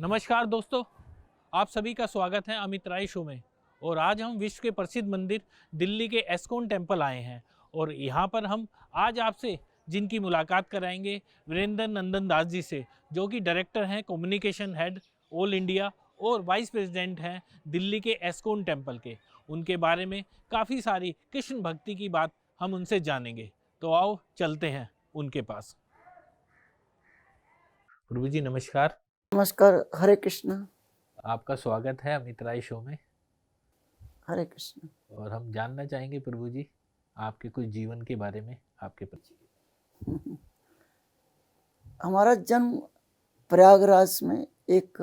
नमस्कार दोस्तों, आप सभी का स्वागत है अमित राय शो में। और आज हम विश्व के प्रसिद्ध मंदिर दिल्ली के एस्कॉन टेम्पल आए हैं और यहाँ पर हम आज आपसे जिनकी मुलाकात कराएंगे वीरेंद्र नंदन दास जी से, जो कि डायरेक्टर हैं, कम्युनिकेशन हेड ऑल इंडिया और वाइस प्रेसिडेंट हैं दिल्ली के एस्कॉन टेम्पल के। उनके बारे में काफ़ी सारी कृष्ण भक्ति की बात हम उनसे जानेंगे, तो आओ चलते हैं उनके पास। प्रभु जी नमस्कार। नमस्कार। हरे कृष्ण। आपका स्वागत है अमित राय शो में। हरे कृष्ण। और हम जानना चाहेंगे प्रभु जी आपके कुछ जीवन के बारे में, आपके परिचय। हमारा जन्म प्रयागराज में एक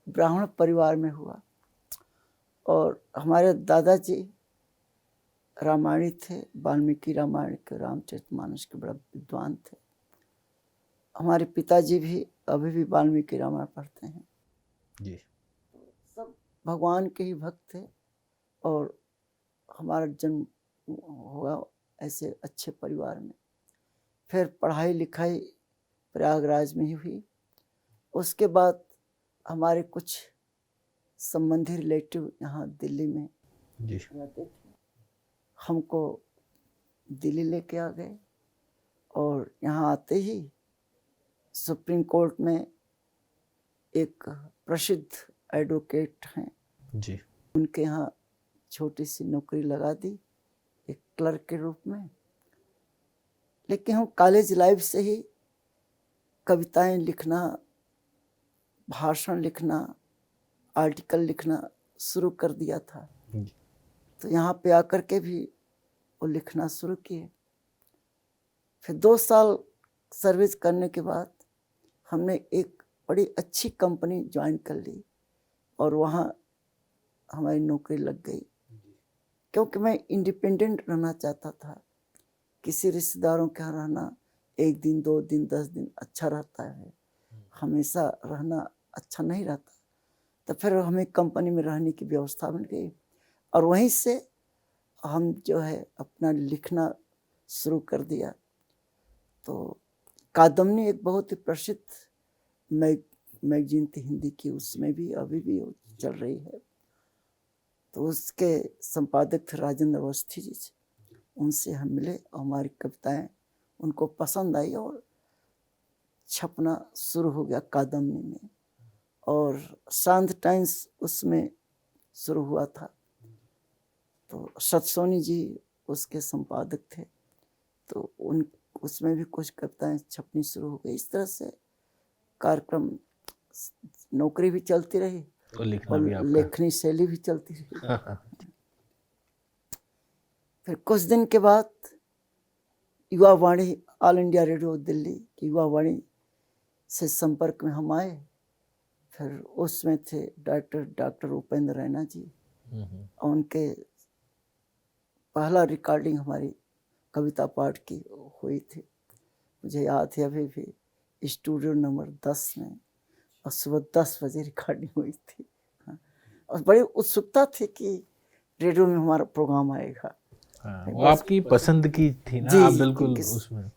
ब्राह्मण परिवार में हुआ और हमारे दादाजी रामायणी थे, वाल्मीकि रामायण के, रामचरितमानस के बड़ा विद्वान थे। हमारे पिताजी भी अभी भी वाल्मीकि रामायण पढ़ते हैं जी। सब भगवान के ही भक्त थे और हमारा जन्म हुआ ऐसे अच्छे परिवार में। फिर पढ़ाई लिखाई प्रयागराज में ही हुई। उसके बाद हमारे कुछ संबंधी रिलेटिव यहाँ दिल्ली में जी रहते थे, हमको दिल्ली लेके आ गए और यहाँ आते ही सुप्रीम कोर्ट में एक प्रसिद्ध एडवोकेट हैं जी उनके यहाँ छोटी सी नौकरी लगा दी एक क्लर्क के रूप में। लेकिन हम कॉलेज लाइफ से ही कविताएं लिखना, भाषण लिखना, आर्टिकल लिखना शुरू कर दिया था। तो यहाँ पे आकर के भी वो लिखना शुरू किए। फिर 2 साल सर्विस करने के बाद हमने एक बड़ी अच्छी कंपनी ज्वाइन कर ली और वहाँ हमारी नौकरी लग गई, क्योंकि मैं इंडिपेंडेंट रहना चाहता था। किसी रिश्तेदारों के यहाँ रहना 1 दिन 2 दिन 10 दिन अच्छा रहता है, हमेशा रहना अच्छा नहीं रहता। तो फिर हमें कंपनी में रहने की व्यवस्था मिल गई और वहीं से हम जो है अपना लिखना शुरू कर दिया। तो कादम्बनी एक बहुत ही प्रसिद्ध मैगजीन थी हिंदी की, उसमें भी अभी भी चल रही है। तो उसके संपादक थे राजेंद्र अवस्थी जी, उनसे हम मिले और हमारी कविताएं उनको पसंद आई और छपना शुरू हो गया कादम्बनी में। और शांत टाइम्स उसमें शुरू हुआ था। तो सतसोनी जी उसके संपादक थे, तो उसमें भी कुछ कविताएं छपनी शुरू हो गई। इस तरह से कार्यक्रम, नौकरी भी चलती रही और लेखनी शैली भी चलती रही। फिर कुछ दिन के बाद युवा वाणी, ऑल इंडिया रेडियो दिल्ली की युवा वाणी से संपर्क में हम आए। फिर उसमें थे डॉक्टर उपेंद्र रैना जी और उनके पहला रिकॉर्डिंग हमारी कविता पाठ की हुई थी। मुझे याद है अभी भी, स्टूडियो नंबर 10 में, और सुबह 10 बजे रिकॉर्डिंग हुई थी। और बड़ी उत्सुकता थी कि रेडियो में हमारा प्रोग्राम आएगा। वो आपकी पसंद की थी ना? जी, आप बिल्कुल उसमें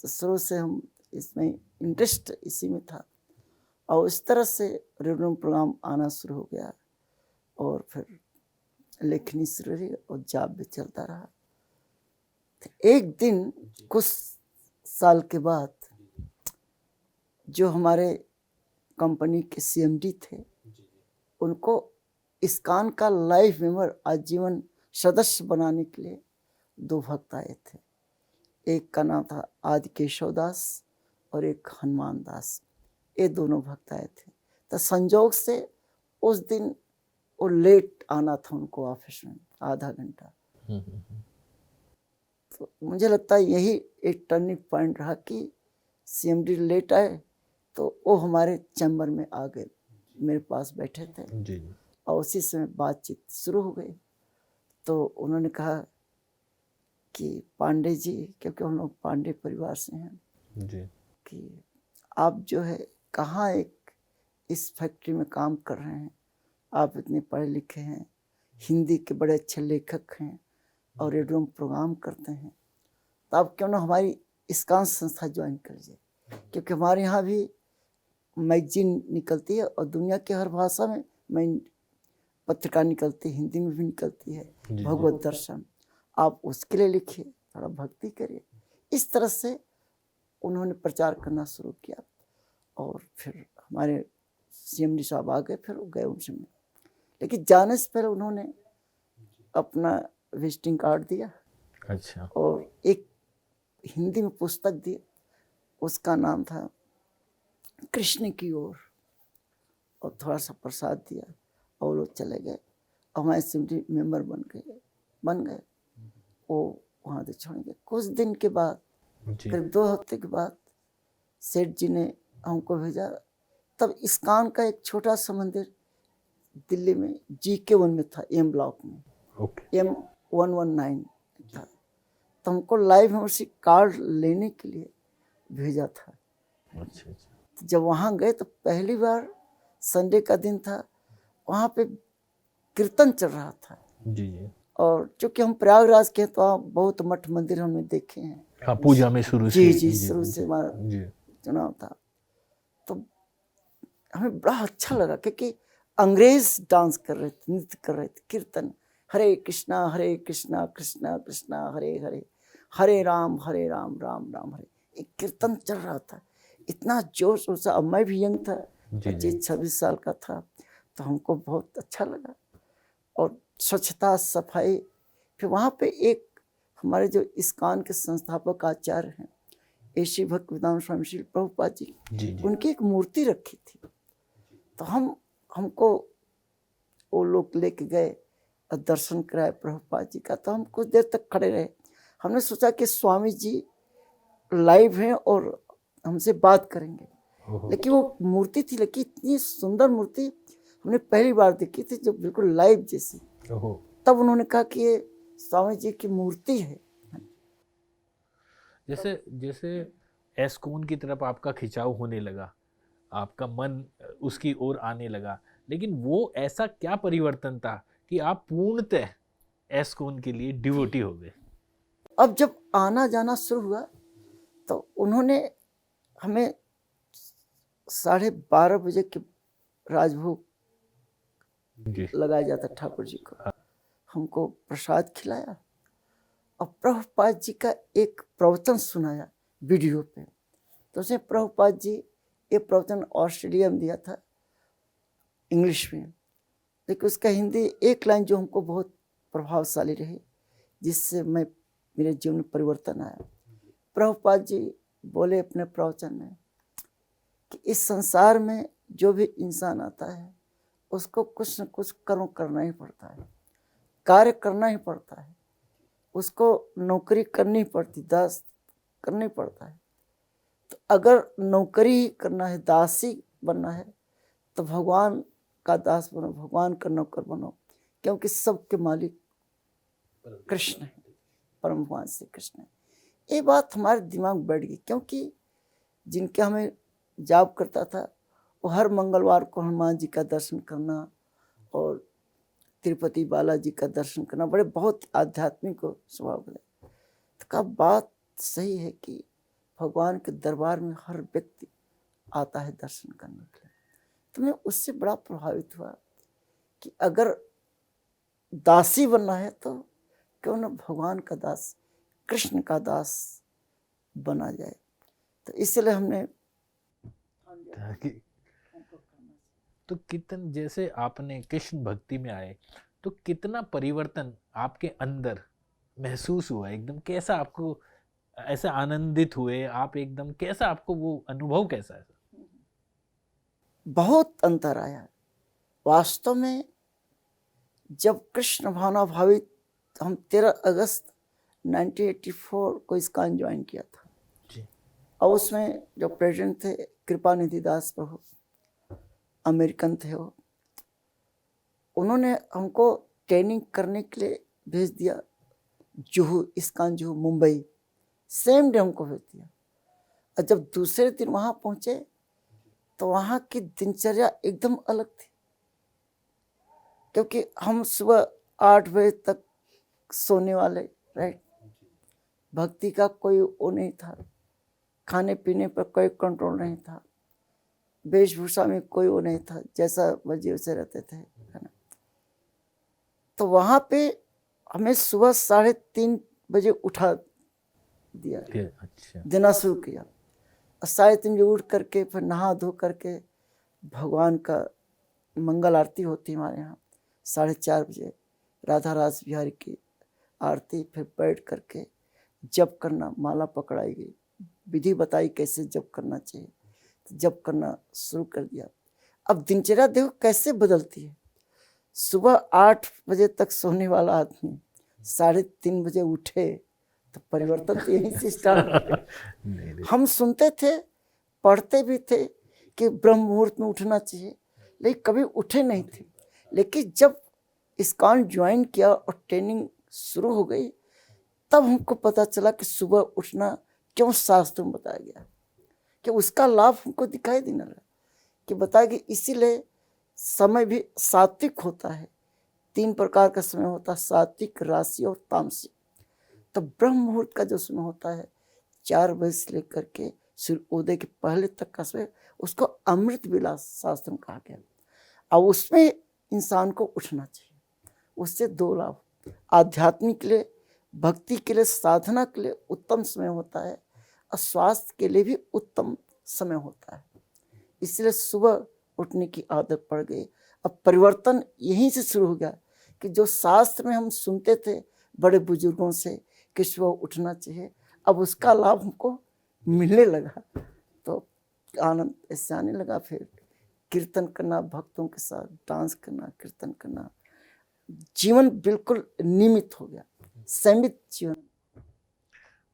शुरू से हम इसमें इंटरेस्ट इसी में था और इस तरह से रेडियो में प्रोग्राम आना शुरू हो गया और फिर लेखनी शुरू रही और जॉब भी चलता रहा। एक दिन कुछ साल के बाद जो हमारे कंपनी के सीएमडी थे, उनको इस्कॉन का लाइफ मेंबर आजीवन सदस्य बनाने के लिए 2 भक्त आए थे। एक का नाम था आदि केशव दास और एक हनुमान दास। ये दोनों भक्त आए थे। तो संजोग से उस दिन वो लेट आना था उनको ऑफिस में आधा घंटा। तो मुझे लगता है यही एक टर्निंग पॉइंट रहा कि सीएमडी लेट आए तो वो हमारे चैम्बर में आ गए, मेरे पास बैठे थे जी। और उसी समय बातचीत शुरू हो गई। तो उन्होंने कहा कि पांडे जी, क्योंकि हम लोग पांडे परिवार से हैं जी, कि आप जो है कहाँ एक इस फैक्ट्री में काम कर रहे हैं, आप इतने पढ़े लिखे हैं, हिंदी के बड़े अच्छे लेखक हैं और रेडियो में प्रोग्राम करते हैं, तो आप क्यों ना हमारी इस्कॉन संस्था ज्वाइन कर लीजिए। क्योंकि हमारे यहाँ भी मैगजीन निकलती है और दुनिया के हर भाषा में मैं पत्रिका निकलती है, हिंदी में भी निकलती है, भगवत दर्शन। आप उसके लिए लिखिए, थोड़ा भक्ति करिए। इस तरह से उन्होंने प्रचार करना शुरू किया। और फिर हमारे CMD साहब आ गए, फिर गए उनसे मिले। लेकिन जाने से पहले उन्होंने अपना विजिटिंग कार्ड दिया। अच्छा। और एक हिंदी में पुस्तक दी, उसका नाम था कृष्ण की ओर, और थोड़ा सा प्रसाद दिया और लोग चले गए। हमारे CMD मेंबर बन गए। वो वहाँ से छोड़ गए। कुछ दिन के बाद, करीब 2 हफ्ते के बाद, सेठ जी ने हमको भेजा। तब इस्कॉन का एक छोटा सा मंदिर दिल्ली में GK1 में था, M ब्लॉक में, M119 था। तो हमको लाइव मेंबरशिप कार्ड लेने के लिए भेजा था। अच्छा। तो जब वहाँ गए तो पहली बार, संडे का दिन था, वहाँ पे कीर्तन चल रहा था। जी। और चूँकि हम प्रयागराज के हैं तो वहाँ बहुत मठ मंदिर हमने देखे हैं। हाँ, पूजा में शुरू से। जी, शुरू से हमारा चुनाव था। तो हमें बड़ा अच्छा लगा, क्योंकि अंग्रेज डांस कर रहे थे, नृत्य कर रहे थे, कीर्तन, हरे कृष्णा कृष्णा कृष्णा हरे हरे, हरे राम राम राम हरे। एक कीर्तन चल रहा था, इतना जोश उसा। अब मैं भी यंग था, 25-26 साल का था, तो हमको बहुत अच्छा लगा। और स्वच्छता, सफाई। फिर वहाँ पे एक हमारे जो इस्कॉन के संस्थापक आचार्य हैं, AC भक्तिवेदांत स्वामी श्री प्रभुपाद जी, उनकी एक मूर्ति रखी थी। तो हमको वो लोग लेके गए और दर्शन कराए प्रभुपाद जी का। तो हम कुछ देर तक खड़े रहे। हमने सोचा कि स्वामी जी लाइव हैं और हमसे बात करेंगे, लेकिन वो मूर्ति थी, लेकिन इतनी सुंदर मूर्ति हमने पहली बार देखी थी, जो बिल्कुल लाइव जैसी। तब उन्होंने कहा कि ये स्वामी जी की मूर्ति है। जैसे एस्कॉन की तरफ आपका खिंचाव होने लगा, आपका मन उसकी ओर आने लगा, लेकिन वो ऐसा क्या परिवर्तन था कि आप पूर्णतः एस्कॉन के लिए डिवोटी हो गए? अब जब आना जाना शुरू हुआ तो उन्होंने हमें 12:30 बजे के राजभोग लगाया जाता ठाकुर जी को, हमको प्रसाद खिलाया और प्रभुपाद जी का एक प्रवचन सुनाया वीडियो पे। तो उसने प्रभुपाद जी ये प्रवचन ऑस्ट्रेलिया में दिया था, इंग्लिश में, लेकिन उसका हिंदी एक लाइन जो हमको बहुत प्रभावशाली रही, जिससे मेरे जीवन में परिवर्तन आया। प्रभुपाद जी बोले अपने प्रवचन में कि इस संसार में जो भी इंसान आता है उसको कुछ न कुछ कर्म करना ही पड़ता है, कार्य करना ही पड़ता है, उसको नौकरी करनी पड़ती, दास करनी पड़ता है। तो अगर नौकरी ही करना है, दासी बनना है, तो भगवान का दास बनो, भगवान का नौकर बनो, क्योंकि सबके मालिक कृष्ण है, परम भगवान श्री कृष्ण है। ये बात हमारे दिमाग में बैठ गई, क्योंकि जिनके हमें जॉब करता था वो हर मंगलवार को हनुमान जी का दर्शन करना और तिरुपति बालाजी का दर्शन करना, बड़े बहुत आध्यात्मिक स्वभाव है। तो का बात सही है कि भगवान के दरबार में हर व्यक्ति आता है दर्शन करने के लिए। तो मैं उससे बड़ा प्रभावित हुआ कि अगर दासी बनना है तो क्यों न भगवान का दास, कृष्ण का दास बना जाए। तो इसलिए हमने तो कितन जैसे आपने कृष्ण भक्ति में आए तो कितना परिवर्तन आपके अंदर महसूस हुआ? एकदम कैसा आपको ऐसा आनंदित हुए आप, एकदम कैसा आपको वो अनुभव कैसा है? बहुत अंतर आया वास्तव में। जब कृष्ण भावना भावित हम 13 अगस्त 1984 को इस्कॉन ज्वाइन किया था जी। और उसमें जो प्रेसिडेंट थे कृपानिधि दास प्रभु, अमेरिकन थे वो, उन्होंने हमको ट्रेनिंग करने के लिए भेज दिया Juhu, ISKCON Juhu Mumbai, same day हमको भेज दिया। और जब दूसरे दिन वहाँ पहुँचे तो वहाँ की दिनचर्या एकदम अलग थी, क्योंकि हम सुबह 8 बजे तक सोने वाले, राइट। भक्ति का कोई वो नहीं था, खाने पीने पर कोई कंट्रोल नहीं था। वेशभूषा में कोई वो नहीं था, जैसा मर्जी वैसे रहते थे, है ना। तो वहाँ पे हमें सुबह 3:30 बजे उठा दिया, अच्छा। देना शुरू किया। और 3:30 बजे उठ करके फिर नहा धो करके भगवान का मंगल आरती होती है हमारे यहाँ 4:30 बजे, राधा रास बिहारी की आरती। फिर बैठ करके जप करना, माला पकड़ाई गई, विधि बताई कैसे जप करना चाहिए, तो जप करना शुरू कर दिया। अब दिनचर्या देखो कैसे बदलती है। सुबह 8 बजे तक सोने वाला आदमी 3:30 बजे उठे, तो परिवर्तन तो यहीं से स्टार्ट हो। हम सुनते थे, पढ़ते भी थे कि ब्रह्म मुहूर्त में उठना चाहिए, लेकिन कभी उठे नहीं थे। लेकिन जब इस्कॉन ज्वाइन किया और ट्रेनिंग शुरू हो गई, तब हमको पता चला कि सुबह उठना क्यों शास्त्र में बताया गया, कि उसका लाभ हमको दिखाई देने लगा। कि बताया कि इसीलिए समय भी सात्विक होता है। 3 प्रकार का समय होता है, सात्विक, राशि और तामसिक। तो ब्रह्म मुहूर्त का जो समय होता है 4 बजे से लेकर के सूर्योदय के पहले तक का समय, उसको अमृत विलास शास्त्र में कहा गया। और उसमें इंसान को उठना चाहिए। उससे 2 लाभ, आध्यात्मिक के लिए, भक्ति के लिए, साधना के लिए उत्तम समय होता है, और स्वास्थ्य के लिए भी उत्तम समय होता है। इसलिए सुबह उठने की आदत पड़ गई। अब परिवर्तन यहीं से शुरू हो गया कि जो शास्त्र में हम सुनते थे बड़े बुजुर्गों से कि सुबह उठना चाहिए, अब उसका लाभ हमको मिलने लगा। तो आनंद ऐसे आने लगा। फिर कीर्तन करना, भक्तों के साथ डांस करना, कीर्तन करना, जीवन बिल्कुल नियमित हो गया, संयमित जीवन।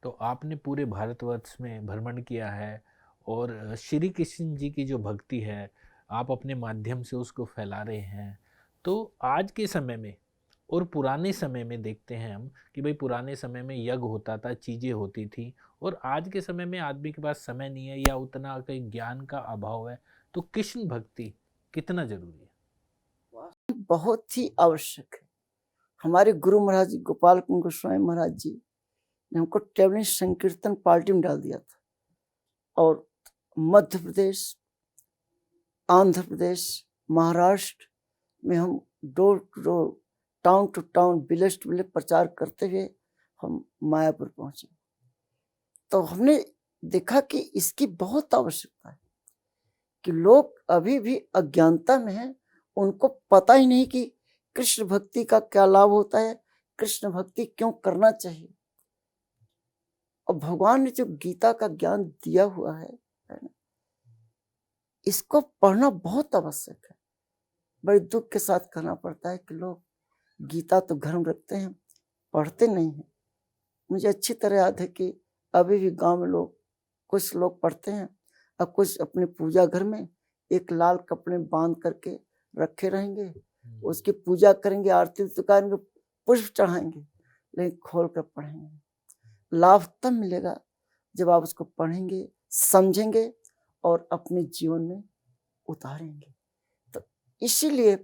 तो आपने पूरे भारतवर्ष में भ्रमण किया है और श्री कृष्ण जी की जो भक्ति है आप अपने माध्यम से उसको फैला रहे हैं। तो आज के समय में और पुराने समय में देखते हैं हम कि भाई पुराने समय में यज्ञ होता था, चीज़ें होती थी, और आज के समय में आदमी के पास समय नहीं है या उतना कहीं ज्ञान का अभाव है। तो कृष्ण भक्ति कितना जरूरी है? बहुत ही आवश्यक है। हमारे गुरु महाराज जी, गोपाल कुंज गोस्वामी महाराज जी ने हमको ट्रेवलिंग संकीर्तन पार्टी में डाल दिया था, और मध्य प्रदेश, आंध्र प्रदेश, महाराष्ट्र में हम door to door, town to town, village to village प्रचार करते हुए हम मायापुर पहुंचे। तो हमने देखा कि इसकी बहुत आवश्यकता है, कि लोग अभी भी अज्ञानता में हैं, उनको पता ही नहीं कि कृष्ण भक्ति का क्या लाभ होता है, कृष्ण भक्ति क्यों करना चाहिए। और भगवान ने जो गीता का ज्ञान दिया हुआ है ना, इसको पढ़ना बहुत आवश्यक है। बड़े दुख के साथ कहना पड़ता है कि लोग गीता तो घर में रखते हैं, पढ़ते नहीं हैं। मुझे अच्छी तरह याद है कि अभी भी गांव में लोग, कुछ लोग पढ़ते हैं और कुछ अपने पूजा घर में एक लाल कपड़े बांध करके रखे रहेंगे, उसकी पूजा करेंगे, आरती उतारेंगे, पुष्प चढ़ाएंगे, लेकिन खोल कर पढ़ेंगे। लाभ तब मिलेगा जब आप उसको पढ़ेंगे, समझेंगे और अपने जीवन में उतारेंगे। तो इसीलिए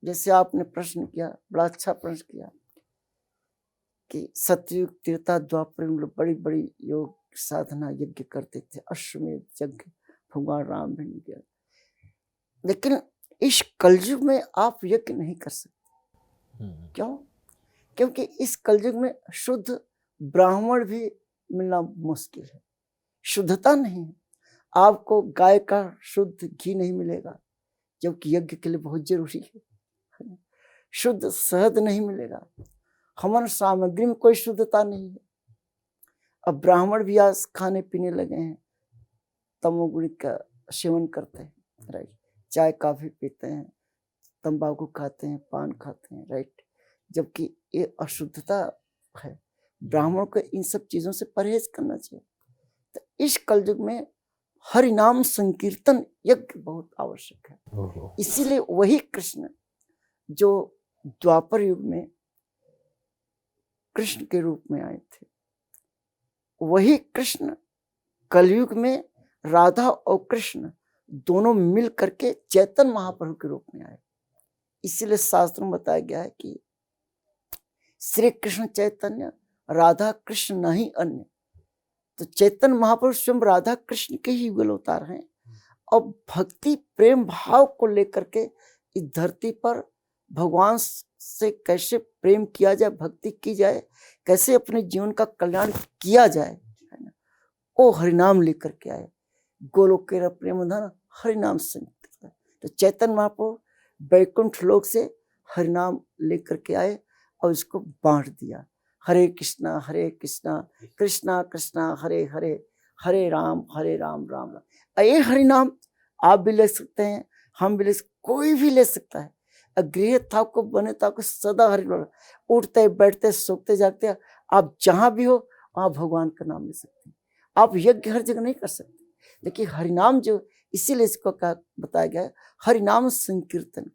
जैसे आपने प्रश्न किया, बड़ा अच्छा प्रश्न किया कि सतयुग, त्रेता, द्वापर में बड़ी बड़ी योग साधना यज्ञ करते थे, अश्वमेध यज्ञ भगवान राम भी नहीं किया। लेकिन इस कलयुग में आप यज्ञ नहीं कर सकते। क्यों? क्योंकि इस कलयुग में शुद्ध ब्राह्मण भी मिलना मुश्किल है, शुद्धता नहीं है। आपको गाय का शुद्ध घी नहीं मिलेगा, जबकि यज्ञ के लिए बहुत जरूरी है। शुद्ध शहद नहीं मिलेगा, हवन सामग्री में कोई शुद्धता नहीं है। अब ब्राह्मण भी आज खाने पीने लगे हैं, तमोगुण का सेवन करते हैं, राइट, चाय काफी पीते हैं, तंबाकू खाते हैं, पान खाते हैं, राइट, जबकि ये अशुद्धता है। ब्राह्मण को इन सब चीजों से परहेज करना चाहिए। तो इस कलयुग में हरिनाम संकीर्तन यज्ञ बहुत आवश्यक है। इसीलिए वही कृष्ण जो द्वापर युग में कृष्ण के रूप में आए थे, वही कृष्ण कलयुग में राधा और कृष्ण दोनों मिल करके चैतन्य महाप्रभु के रूप में आए। इसीलिए शास्त्र में बताया गया है कि श्री कृष्ण चैतन्य, राधा कृष्ण नहीं अन्य। तो चैतन्य महाप्रभु स्वयं राधा कृष्ण के ही युगल अवतार हैं, और भक्ति प्रेम भाव को लेकर के इस धरती पर भगवान से कैसे प्रेम किया जाए, भक्ति की जाए, कैसे अपने जीवन का कल्याण किया जाए, है ना, वो हरिनाम लेकर के आए। गोलोकेर प्रेम धन हरिनाम संकीर्तन। तो चैतन्य महाप्रभु वैकुंठ लोक से हरिनाम लेकर के आए और इसको बांट दिया। हरे कृष्णा कृष्णा कृष्णा हरे हरे, हरे राम राम राम। ये हरिनाम आप भी ले सकते हैं, हम भी ले सकते, कोई भी ले सकता है। गृह था को बने था को सदा हरि, उठते बैठते सोते जागते आप जहां भी हो वहां भगवान का नाम ले सकते हैं। आप यज्ञ हर जगह नहीं कर सकते, लेकिन हरिनाम जो, इसीलिए इसको बताया गया है हरिनाम संकीर्तन।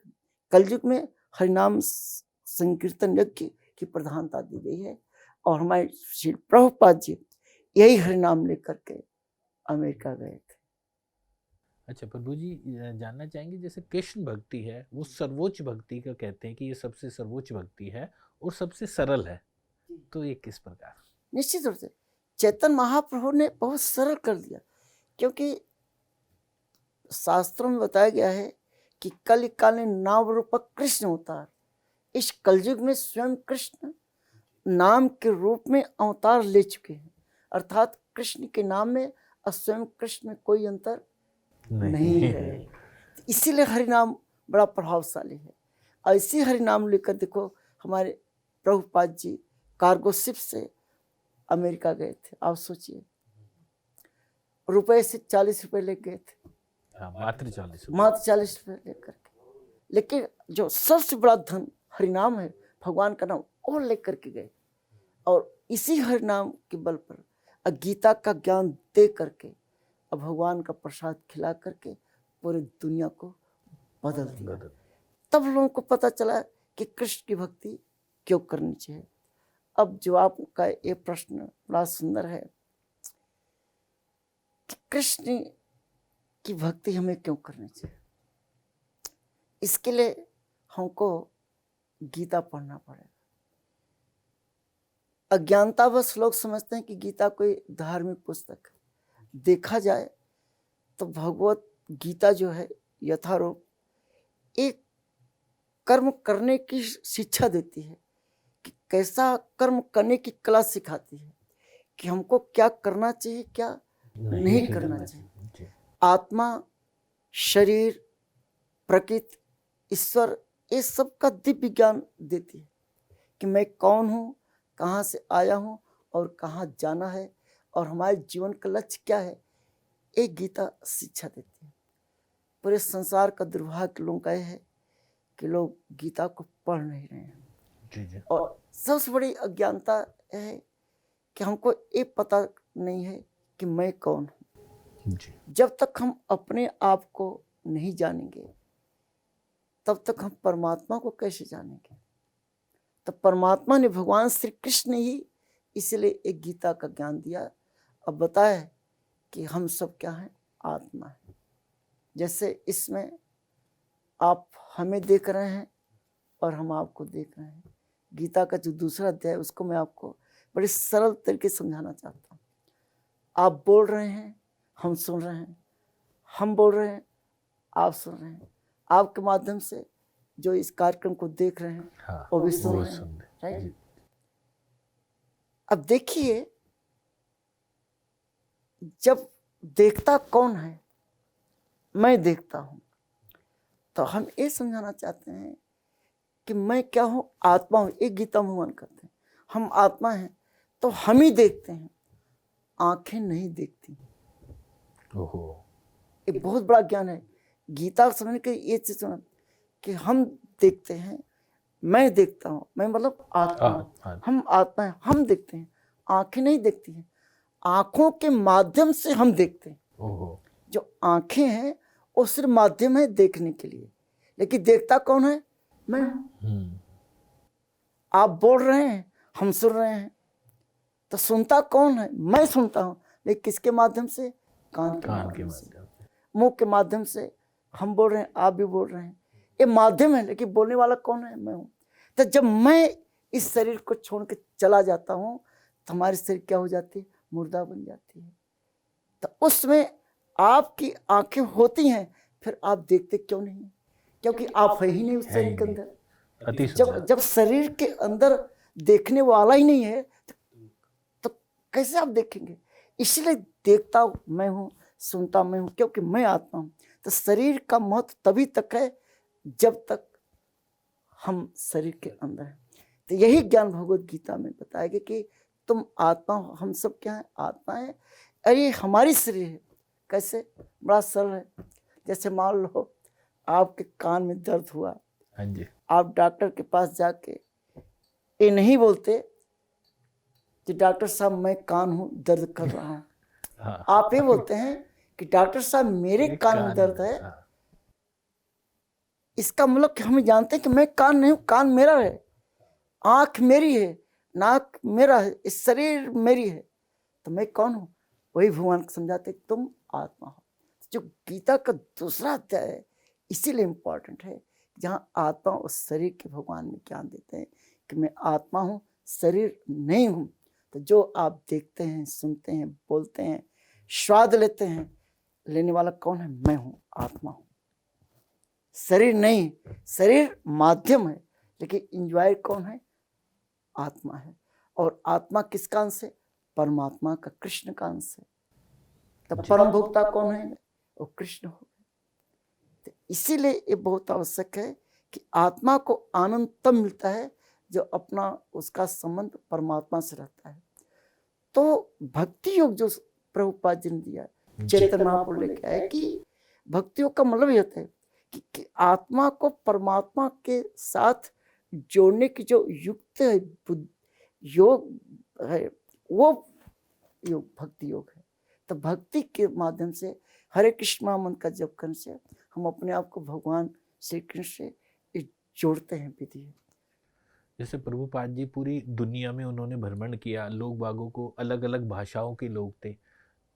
कलयुग में हरिनाम संकीर्तन यज्ञ की प्रधानता दी गई है। और हमारे श्री प्रभुपाद जी यही हरिनाम लेकर के अमेरिका गए थे। अच्छा प्रभु जी, जानना चाहेंगे जैसे कृष्ण भक्ति है वो सर्वोच्च भक्ति का कहते हैं कि ये सबसे सर्वोच्च भक्ति है और सबसे सरल है, तो ये किस प्रकार? निश्चित रूप से चैतन्य महाप्रभु ने बहुत सरल कर दिया, क्योंकि शास्त्रों में बताया गया है कि कल काले नाम रूप कृष्ण अवतार। इस कलयुग में स्वयं कृष्ण नाम के रूप में अवतार ले चुके हैं, अर्थात कृष्ण के नाम में और स्वयं कृष्ण में कोई अंतर नहीं है। इसीलिए हरिनाम बड़ा प्रभावशाली है। और इसी हरिनाम लेकर देखो हमारे प्रभुपाद जी कार्गो शिप से अमेरिका गए थे। आप सोचिए, रुपए से 40 रुपए ले गए थे, मात्र 40 रुपए लेकर के। लेकिन जो सबसे बड़ा धन हरिनाम है, भगवान का नाम, वो लेकर के गए। और इसी हरिनाम के बल पर गीता का ज्ञान दे करके अब भगवान का प्रसाद खिला करके पूरी दुनिया को बदल दिया। तब लोगों को पता चला कि कृष्ण की भक्ति क्यों करनी चाहिए। अब जवाब का ये प्रश्न बड़ा सुंदर है कि कृष्ण की भक्ति हमें क्यों करनी चाहिए। इसके लिए हमको गीता पढ़ना पड़ेगा। अज्ञानतावश लोग समझते हैं कि गीता कोई धार्मिक पुस्तक है। देखा जाए तो भगवत गीता जो है यथारूप एक कर्म करने की शिक्षा देती है, कि कैसा कर्म करने की कला सिखाती है, कि हमको क्या करना चाहिए क्या नहीं करना चाहिए। आत्मा, शरीर, प्रकृति, ईश्वर, ये सब का दिव्य ज्ञान देती है कि मैं कौन हूँ, कहाँ से आया हूँ और कहाँ जाना है और हमारे जीवन का लक्ष्य क्या है। एक गीता शिक्षा देती है। पूरे संसार का दुर्भाग्य लोगों का है कि लोग गीता को पढ़ नहीं रहे हैं। और सबसे बड़ी अज्ञानता है कि हमको ये पता नहीं है कि मैं कौन हूँ। जब तक हम अपने आप को नहीं जानेंगे तब तक हम परमात्मा को कैसे जानेंगे। तो परमात्मा ने, भगवान श्री कृष्ण ने ही इसलिए एक गीता का ज्ञान दिया। अब बताया कि हम सब क्या हैं, आत्मा है। जैसे इसमें आप हमें देख रहे हैं और हम आपको देख रहे हैं। गीता का जो दूसरा अध्याय है उसको मैं आपको बड़े सरल तरीके से समझाना चाहता हूँ। आप बोल रहे हैं, हम सुन रहे हैं, हम बोल रहे हैं, आप सुन रहे हैं। आपके माध्यम से जो इस कार्यक्रम को देख रहे हैं, हाँ, वो भी सुन रहे हैं, राइट। अब देखिए, जब देखता कौन है, मैं देखता हूं, तो हम ये समझाना चाहते हैं कि मैं क्या हूं, आत्मा हूं। एक गीता में भगवान कहते हैं हम आत्मा हैं, तो हम ही देखते हैं, आंखें नहीं देखती। ओहो, एक बहुत बड़ा ज्ञान है। गीता समझने के ये चीज कि हम देखते हैं, मैं देखता हूं, मैं मतलब आत्मा, हम आत्मा हैं, हम देखते हैं, आंखें नहीं देखती हैं। आंखों के माध्यम से हम देखते हैं। ओहो, जो आंखें हैं वो सिर्फ माध्यम है देखने के लिए, लेकिन देखता कौन है, मैं। आप बोल रहे हैं, हम सुन रहे हैं, तो सुनता कौन है, मैं सुनता हूं, लेकिन किसके माध्यम से, कान के माध्यम से। मुंह के माध्यम से हम बोल रहे हैं, आप भी बोल रहे हैं, ये माध्यम है, लेकिन बोलने वाला कौन है, मैं हूं। तो जब मैं इस शरीर को छोड़ के चला जाता हूं तो हमारी शरीर क्या हो जाती है, मुर्दा बन जाती है। तो उसमें आपकी आंखें होती हैं, फिर आप देखते क्यों नहीं हैं? क्योंकि आप है ही नहीं उस शरीर के अंदर। अति जब सुंदर। जब शरीर के अंदर देखने वाला ही नहीं है, तो कैसे आप देखेंगे? इसलिए देखता मैं हूँ, सुनता मैं हूँ, क्योंकि मैं आत्मा हूँ। तो शरीर का महत्व तभी तक है जब तक हम शरीर के अंदर हैं। तो यही ज्ञान भगवत गीता में बताया गया कि तुम आत्मा हो, हम सब क्या है? आत्मा है। अरे हमारी शरीर है। कैसे? बड़ा सरल है। जैसे मान लो आपके कान में दर्द हुआ, हाँ जी। आप डॉक्टर के पास जाके ये नहीं बोलते कि डॉक्टर साहब मैं कान हूँ, दर्द कर रहा हूँ। हाँ। आप ये बोलते हैं कि डॉक्टर साहब मेरे कान में दर्द है। हाँ। इसका मतलब कि हम जानते हैं कि मैं कान नहीं हूँ, कान मेरा है, आंख मेरी है, नाक मेरा है, इस शरीर मेरी है। तो मैं कौन हूँ? वही भगवान को समझाते तुम आत्मा हो। जो गीता का दूसरा अध्याय है इसीलिए इम्पोर्टेंट है, जहाँ आत्मा और शरीर के भगवान में ज्ञान देते हैं कि मैं आत्मा हूँ, शरीर नहीं हूँ। तो जो आप देखते हैं, सुनते हैं, बोलते हैं, स्वाद लेते हैं, लेने वाला कौन है? मैं हूँ, आत्मा हूँ, शरीर नहीं। शरीर माध्यम है, लेकिन इंजॉय कौन है? आत्मा है। और आत्मा किसका अंश है? परमात्मा का, कृष्ण का अंश है। तब परम भोक्ता कौन है? वो कृष्ण हो। तो इसीलिए ये बहुत आवश्यक है कि आत्मा को आनंद तब मिलता है जो अपना उसका संबंध परमात्मा से रहता है। तो भक्ति योग जो प्रभुपाद जी ने दिया, चैतन्य महाप्रभु लेके आए कि भक्ति योग का मतलब ये होता है कि आत्मा को परमात्मा के साथ जोड़ने की जो युक्त है, योग है, वो योग भक्ति योग है। तो भक्ति के माध्यम से हरे कृष्ण महामंत्र का जप करने से हम अपने आप को भगवान श्री कृष्ण से जोड़ते हैं। विधि है। जैसे प्रभुपाद जी पूरी दुनिया में उन्होंने भ्रमण किया, लोग बागों को, अलग अलग भाषाओं के लोग थे,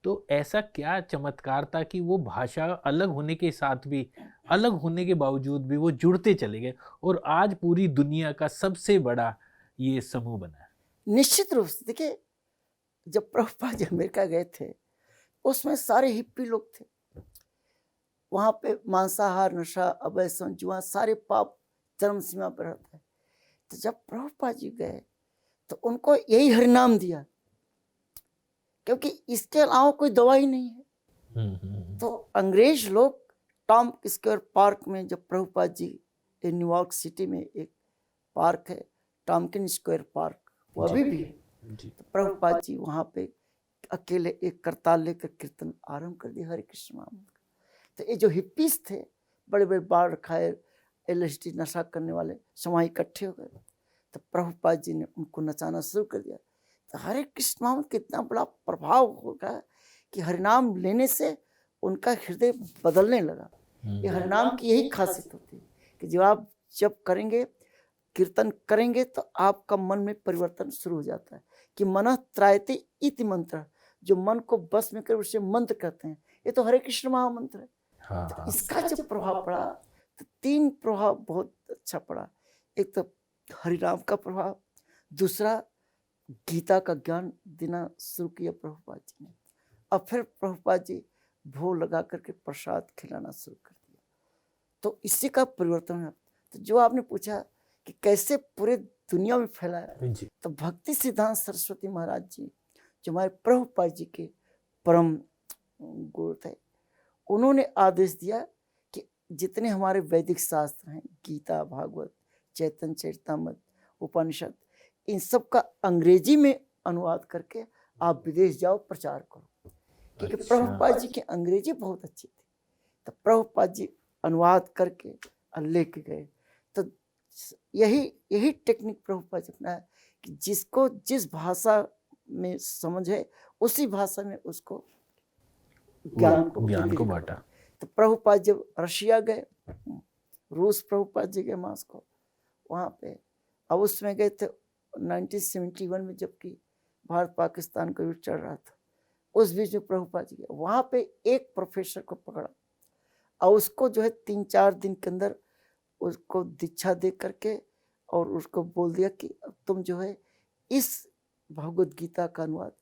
तो ऐसा क्या चमत्कार था कि वो भाषा अलग होने के साथ भी, अलग होने के बावजूद भी वो जुड़ते चले गए और आज पूरी दुनिया का सबसे बड़ा ये समूह बना है? निश्चित रूप से देखिए, जब प्रभुपाद जी अमेरिका गए थे उसमें सारे हिप्पी लोग थे। वहां पे मांसाहार, नशा, अवैध, जुआ, सारे पाप चरम सीमा पर रहता है। तो जब प्रभुपाद जी गए तो उनको यही हरिनाम दिया, क्योंकि इसके अलावा कोई दवा ही नहीं है। तो अंग्रेज लोग टॉम स्क्वायर पार्क में, जब प्रभुपाद जी न्यूयॉर्क सिटी में एक पार्क है टॉमकिन स्क्वायर पार्क, वो अभी भी है। तो प्रभुपाद जी वहाँ पे अकेले एक करताल लेकर कीर्तन आरंभ कर दिया, हरे कृष्ण महामंत्र। तो ये जो हिप्पीज थे, बड़े बड़े बाल खाए, LSD नशा करने वाले, समाज इकट्ठे हो गए। तो प्रभुपाद जी ने उनको नचाना शुरू कर दिया। तो हरे कृष्ण महामंत्र कितना बड़ा प्रभाव होगा कि हरिनाम लेने से उनका हृदय बदलने लगा। ये हरिनाम की यही खासियत होती है कि जब आप जब करेंगे, कीर्तन करेंगे, तो आपका मन में परिवर्तन शुरू हो जाता है कि मनः त्रायते इति मंत्र, जो मन को बस में कर उसे मंत्र कहते हैं। ये तो हरे कृष्ण महामंत्र है। तो इसका जब प्रभाव पड़ा तो 3 प्रभाव बहुत अच्छा पड़ा। एक तो हरिनाम का प्रभाव, दूसरा गीता का ज्ञान देना शुरू किया प्रभुपाद जी ने, और फिर प्रभुपाद जी भोग लगा करके प्रसाद खिलाना शुरू कर दिया। तो इसी का परिवर्तन है। तो जो आपने पूछा कि कैसे पूरे दुनिया में फैलाया, तो भक्ति सिद्धांत सरस्वती महाराज जी जो हमारे प्रभुपाद जी के परम गुरु थे, उन्होंने आदेश दिया कि जितने हमारे वैदिक शास्त्र हैं, गीता, भागवत, चैतन्य चरितामृत, उपनिषद, इन सब का अंग्रेजी में अनुवाद करके आप विदेश जाओ, प्रचार करो। क्योंकि प्रभुपाद जी की अंग्रेजी बहुत अच्छी थी। तो प्रभुपाद जी अनुवाद करके लेके गए। तो यही टेक्निक प्रभुपाद जी अपनाया कि जिसको जिस भाषा में समझ है उसी भाषा में उसको ज्ञान को बांटा। तो प्रभुपाद जब रशिया गए, रूस प्रभुपाद जी गए मॉस्को, वहाँ पे, अब उसमें गए थे 1971 में, जबकि भारत पाकिस्तान का युद्ध चल रहा था। उस बीच में प्रभुपाद जी गए, वहाँ पे एक प्रोफेसर को पकड़ा और उसको जो है 3-4 दिन के अंदर उसको दीक्षा दे करके और उसको बोल दिया कि अब तुम जो है इस भगवद गीता का अनुवाद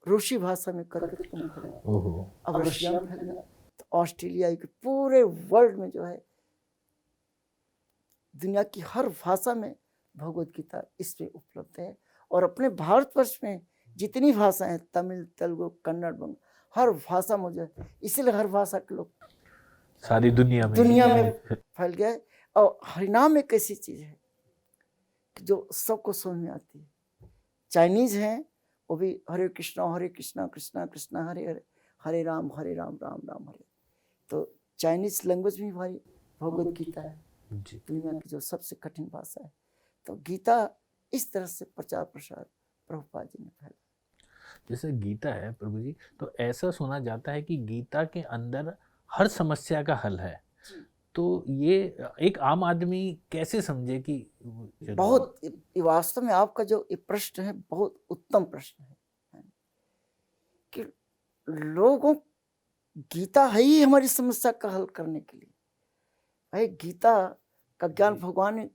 रूसी भाषा में करके तुम फैला, ओहो। अब रशिया में फैल गया, तो ऑस्ट्रेलिया के पूरे वर्ल्ड में जो है दुनिया की हर भाषा में भगवत गीता इसमें उपलब्ध है। और अपने भारतवर्ष में जितनी भाषाएं हैं, तमिल, तेलुगु, कन्नड़, बंग, हर भाषा मौजूद है। इसीलिए हर भाषा के लोग सारी दुनिया में फैल गया है। और हरिनाम एक ऐसी चीज है कि जो सबको समझ में आती है। चाइनीज हैं, वो भी हरे कृष्णा कृष्णा कृष्णा हरे हरे, हरे राम राम राम हरे। तो चाइनीज लैंग्वेज में हमारी भगवत गीता है, दुनिया की जो सबसे कठिन भाषा है। तो गीता इस तरह से प्रचार प्रसार प्रभुपाद जी ने फैला। जैसे गीता है प्रभु जी, तो ऐसा सुना जाता है कि गीता के अंदर हर समस्या का हल है। तो ये एक आम आदमी कैसे समझे कि बहुत वास्तव में आपका जो ये प्रश्न है बहुत उत्तम प्रश्न है कि लोगों गीता है ही हमारी समस्या का हल करने के लिए। भाई गीता का ज्ञान भगवान ने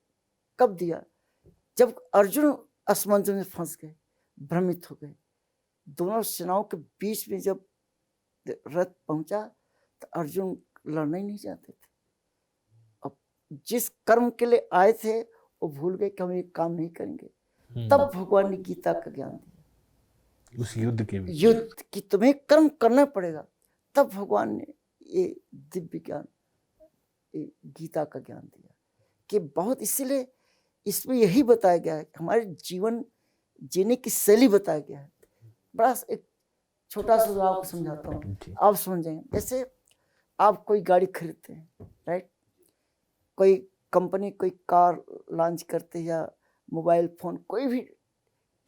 कब दिया? जब अर्जुन असमंजस में फंस गए, भ्रमित हो गए, दोनों सेनाओं के बीच में जब रथ पहुंचा तो अर्जुन लड़ना ही नहीं चाहते थे। अब जिस कर्म के लिए आए थे वो भूल गए कि हम ये काम नहीं करेंगे। तब भगवान ने गीता का ज्ञान दिया, उस युद्ध की तुम्हें कर्म करना पड़ेगा। तब भगवान ने ये दिव्य ज्ञान, गीता का ज्ञान दिया कि बहुत, इसीलिए इसमें यही बताया गया है, हमारे जीवन जीने की शैली बताया गया है। बड़ा एक छोटा सा आपको समझाता हूँ, आप समझ जाएंगे। जैसे आप कोई गाड़ी खरीदते हैं, राइट, कोई कंपनी कोई कार लॉन्च करते या मोबाइल फोन, कोई भी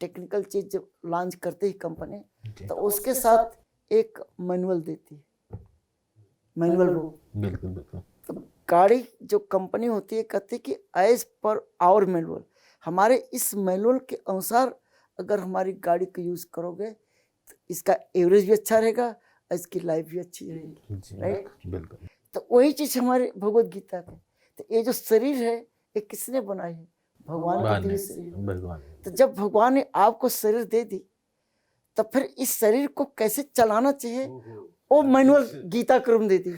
टेक्निकल चीज जब लॉन्च करते ही कंपनी, तो उसके साथ एक मैनुअल देती है, मैनुअल बुक। बिल्कुल बिल्कुल। तो गाड़ी जो कंपनी होती है कहती है कि एज पर आवर मैनुअल, हमारे इस मैनुअल के अनुसार अगर हमारी गाड़ी को यूज करोगे तो इसका एवरेज भी अच्छा रहेगा, इसकी लाइफ भी अच्छी रहेगी, राइट। बिल्कुल। तो वही चीज हमारे भगवत गीता में। तो ये जो शरीर है ये किसने बनाई है? भगवान का दिव्य शरीर। तो जब भगवान ने आपको शरीर दे दी तो फिर इस शरीर को कैसे चलाना चाहिए वो मैनुअल गीता क्रम दे दी।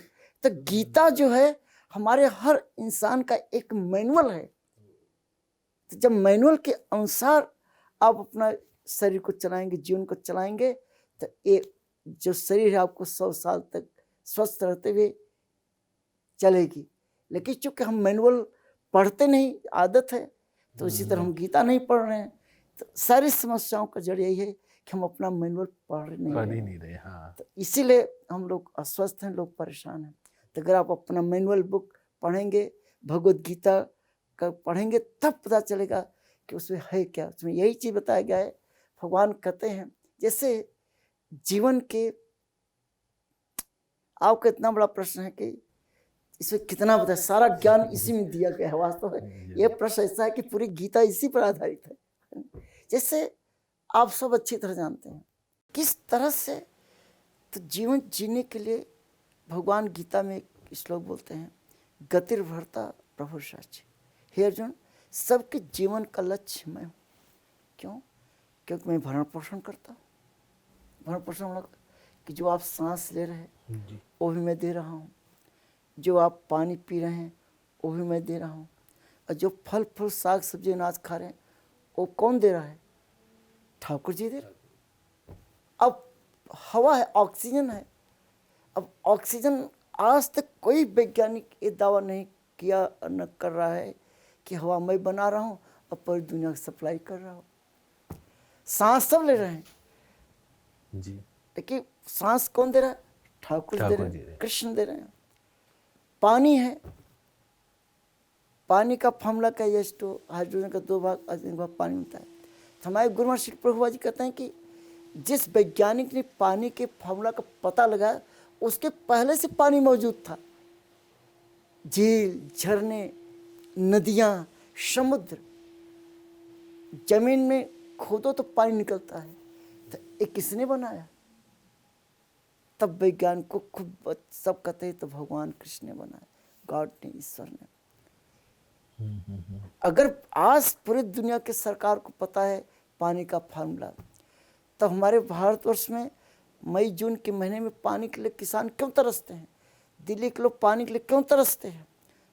तो गीता जो है हमारे हर इंसान का एक मैनुअल है। तो जब मैनुअल के अनुसार आप अपना शरीर को चलाएंगे, जीवन को चलाएंगे, तो ये जो शरीर है आपको 100 साल तक स्वस्थ रहते हुए चलेगी। लेकिन चूंकि हम मैनुअल पढ़ते नहीं, आदत है, तो इसी तरह हम गीता नहीं पढ़ रहे हैं। तो सारी समस्याओं का जड़ यही है कि हम अपना मैनुअल पढ़ नहीं रहे। हाँ। तो इसीलिए हम लोग अस्वस्थ हैं, लोग परेशान हैं। तो अगर आप अपना मैनुअल बुक पढ़ेंगे, भगवत गीता का पढ़ेंगे, तब पता चलेगा कि उसमें है क्या। उसमें यही चीज बताया गया है। भगवान कहते हैं जैसे जीवन के, आपका इतना बड़ा प्रश्न है कि इसमें कितना बताया, सारा ज्ञान इसी में दिया गया है। वास्तव में यह प्रश्न ऐसा है कि पूरी गीता इसी पर आधारित है। जैसे आप सब अच्छी तरह जानते हैं किस तरह से तो जीवन जीने के लिए भगवान गीता में एक श्लोक बोलते हैं, गतिर्भर्ता प्रभु साक्षी। हे अर्जुन, सबके जीवन का लक्ष्य मैं हूँ। क्यों? क्योंकि मैं भरण पोषण करता हूँ। भरण पोषण मतलब कि जो आप सांस ले रहे हैं वो भी मैं दे रहा हूँ, जो आप पानी पी रहे हैं वो भी मैं दे रहा हूँ, और जो फल फूल साग सब्जी अनाज खा रहे हैं वो कौन दे रहा है? ठाकुर जी दे रहे। अब हवा है, ऑक्सीजन है। अब ऑक्सीजन आज तक कोई वैज्ञानिक ये दावा नहीं किया न कर रहा है कि हवा मैं बना रहा हूँ और पूरी दुनिया को सप्लाई कर रहा हूँ। सांस सब ले रहे हैं जी, लेकिन सांस कौन दे रहा है? ठाकुर दे रहे हैं, कृष्ण दे रहे हैं। पानी है, पानी का फॉर्मूला क्या है? H2, हाइड्रोजन का 2 भाग, ऑक्सीजन का पानी होता है। तो हमारे गुरुमान श्री प्रभुपाद जी कहते हैं कि जिस वैज्ञानिक ने पानी के फॉर्मूला का पता लगाया उसके पहले से पानी मौजूद था। झील, झरने, नदियां, समुद्र, जमीन में खोदो तो पानी निकलता है। तो ये किसने बनाया? तब वैज्ञानिक को खूब सब कहते हैं तो भगवान कृष्ण ने बनाया, गॉड ने, ईश्वर ने। अगर आज पूरी दुनिया के सरकार को पता है पानी का फार्मूला, तो हमारे भारतवर्ष में मई जून के महीने में पानी के लिए किसान क्यों तरसते हैं, दिल्ली के लोग पानी के लिए क्यों तरसते हैं,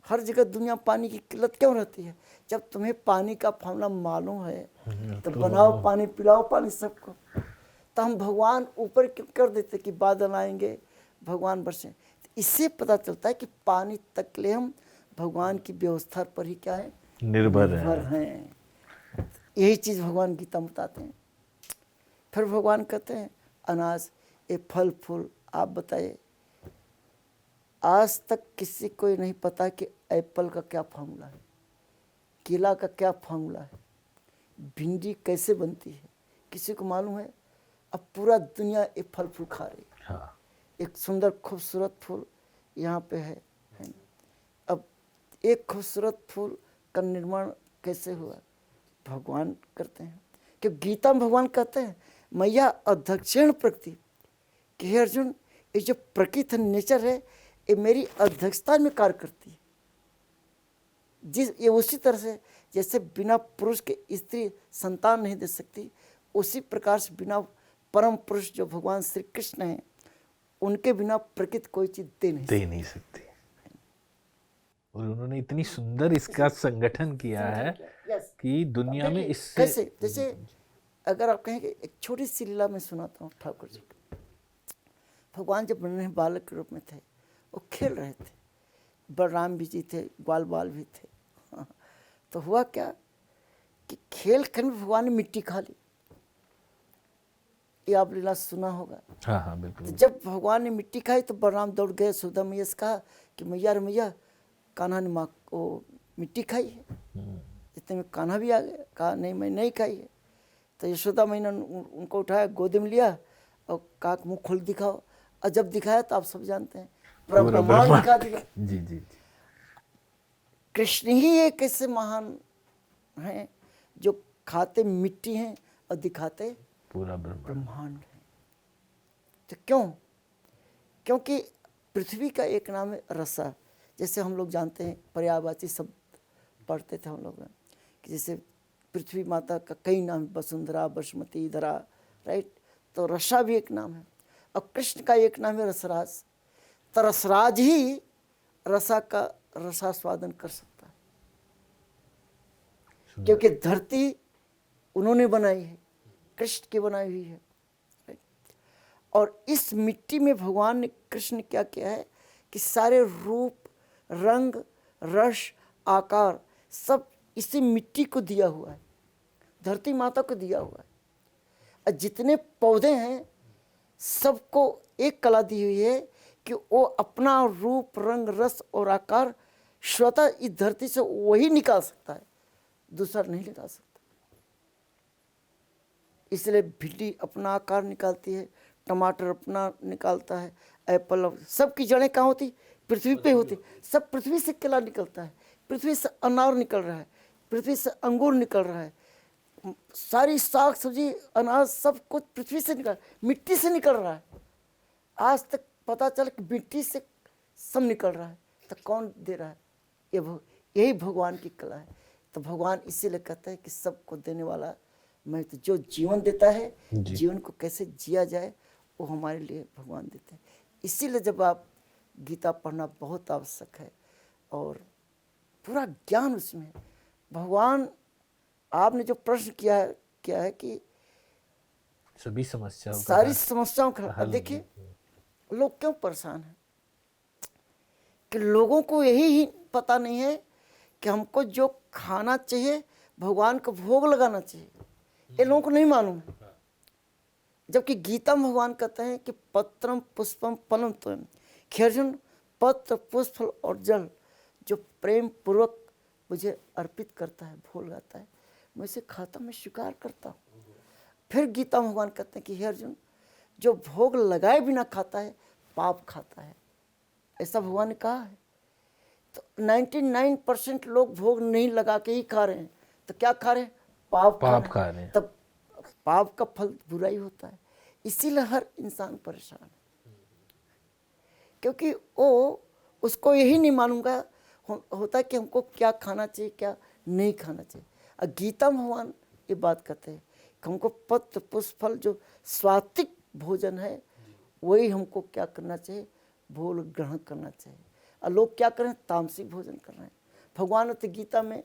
हर जगह दुनिया पानी की किल्लत क्यों रहती है। जब तुम्हें पानी का फॉर्मूला मालूम है तो बनाओ पानी, पिलाओ पानी सबको। तो हम भगवान ऊपर क्यों कर देते कि बादल आएंगे भगवान बरसे। तो इससे पता चलता है कि पानी तक ले हम भगवान की व्यवस्था पर ही क्या है, निर्भर हैं। यही चीज़ भगवान गीता में बताते हैं। फिर भगवान कहते हैं अनाज, ये फल फूल, आप बताइए आज तक किसी को नहीं पता कि एप्पल का क्या फार्मूला है, केला का क्या फार्मूला है, भिंडी कैसे बनती है, किसी को मालूम है। अब पूरा दुनिया ये फल फूल खा रही है। हाँ। एक सुंदर खूबसूरत फूल यहाँ पे है ना? अब एक खूबसूरत फूल का निर्माण कैसे हुआ, भगवान करते हैं। क्योंकि गीता में भगवान कहते हैं मैया अध्यक्षण प्रकृति, कि हे अर्जुन ये जो प्रकृति नेचर है ये मेरी अध्यक्षता में कार्य करती है। ये उसी तरह से जैसे बिना पुरुष के स्त्री संतान नहीं दे सकती, उसी प्रकार से बिना परम पुरुष जो भगवान श्री कृष्ण हैं उनके बिना प्रकृति कोई चीज दे नहीं सकती। और उन्होंने इतनी सुंदर इसका संगठन किया है कि दुनिया में इससे कैसे, जैसे अगर आप कहें कि एक छोटी सी लीला में सुनाता हूँ ठाकुर जी की। भगवान जब नन्हे बालक के रूप में थे वो खेल रहे थे, बलराम भी जी थे, ग्वाल बाल भी थे। हाँ। तो हुआ क्या कि खेल खेल में भगवान ने मिट्टी खा ली। ये आप लीला सुना होगा। हाँ हाँ बिल्कुल। तो जब भगवान ने मिट्टी खाई तो बलराम दौड़ गए सुधा मैया से कहा कि मैया रे मैया, कान्हा ने माँ को मिट्टी खाई है। इतने में कान्हा भी आ गया, कहा नहीं मैं नहीं खाई है। तो यशोदा मैया ने उनको उठाया, गोदी में लिया और कहा मुँह खोल दिखाओ। और जब दिखाया तो आप सब जानते हैं ब्रह्मांड दिखा दिया। जी जी। कृष्ण ही एक ऐसे महान हैं जो खाते मिट्टी हैं और दिखाते पूरा ब्रह्मांड है। तो क्यों? क्योंकि पृथ्वी का एक नाम है रसा। जैसे हम लोग जानते हैं पर्यायवाची शब्द पढ़ते थे हम लोग कि जैसे पृथ्वी माता का कई नाम, वसुंधरा, बसुमती, धरा, राइट। तो रसा भी एक नाम है और कृष्ण का एक नाम है रसराज। तो रसराज ही रसा का रसास्वादन कर सकता है, क्योंकि धरती उन्होंने बनाई है, कृष्ण की बनाई हुई है। और इस मिट्टी में भगवान ने, कृष्ण ने क्या किया है कि सारे रूप, रंग, रस, आकार सब इसी मिट्टी को दिया हुआ है, धरती माता को दिया हुआ है। और जितने पौधे हैं सबको एक कला दी हुई है कि वो अपना रूप, रंग, रस और आकार स्वतः इस धरती से वही निकाल सकता है, दूसरा नहीं निकाल सकता। इसलिए भिंडी अपना आकार निकालती है, टमाटर अपना निकालता है, एप्पल, सबकी जड़ें कहाँ होती, पृथ्वी पे होती। सब पृथ्वी से केला निकलता है, पृथ्वी से अनार निकल रहा है, पृथ्वी से अंगूर निकल रहा है, सारी साग सब्जी अनाज सब कुछ पृथ्वी से निकल, मिट्टी से निकल रहा है। आज तक पता चला कि मिट्टी से सब निकल रहा है, तो कौन दे रहा है? यही भगवान की कला है। तो भगवान इसीलिए कहता है कि सबको देने वाला मैं, तो जो जीवन देता है, जीवन को कैसे जिया जाए वो हमारे लिए भगवान देते हैं। इसीलिए जब आप गीता पढ़ना बहुत आवश्यक है और पूरा ज्ञान उसमें है। भगवान, आपने जो प्रश्न किया है कि सभी समस्याओं सारी समस्याओं का हल। देखिए लोग क्यों परेशान हैं कि लोगों को यही पता नहीं है कि हमको जो खाना चाहिए भगवान को भोग लगाना चाहिए, ये लोगों को नहीं मालूम है। जबकि गीता में भगवान कहते हैं कि पत्रम पुष्पम फलम त्वयं, कि अर्जुन पत्र, पुष्प, फल और जल जो प्रेम पूर्वक मुझे अर्पित करता है, भोग लगाता है, मैं इसे खाता, मैं स्वीकार करता हूँ। फिर गीता में भगवान कहते हैं कि हे अर्जुन, जो भोग लगाए बिना खाता है पाप खाता है, ऐसा भगवान ने कहा है। तो 99% लोग भोग नहीं लगा के ही खा रहे हैं, तो क्या खा रहे हैं? पाप खा रहे हैं। तब पाप का फल बुराई होता है। इसीलिए हर इंसान परेशान है, क्योंकि वो, उसको यही नहीं मालूंगा होता है कि हमको क्या खाना चाहिए, क्या नहीं खाना चाहिए। और गीता में भगवान ये बात कहते हैं हमको पत्र पुष्प फल जो सात्विक भोजन है वही हमको क्या करना चाहिए, भोल ग्रहण करना चाहिए। और लोग क्या करें, तामसिक भोजन कर रहे हैं। भगवान ने तो गीता में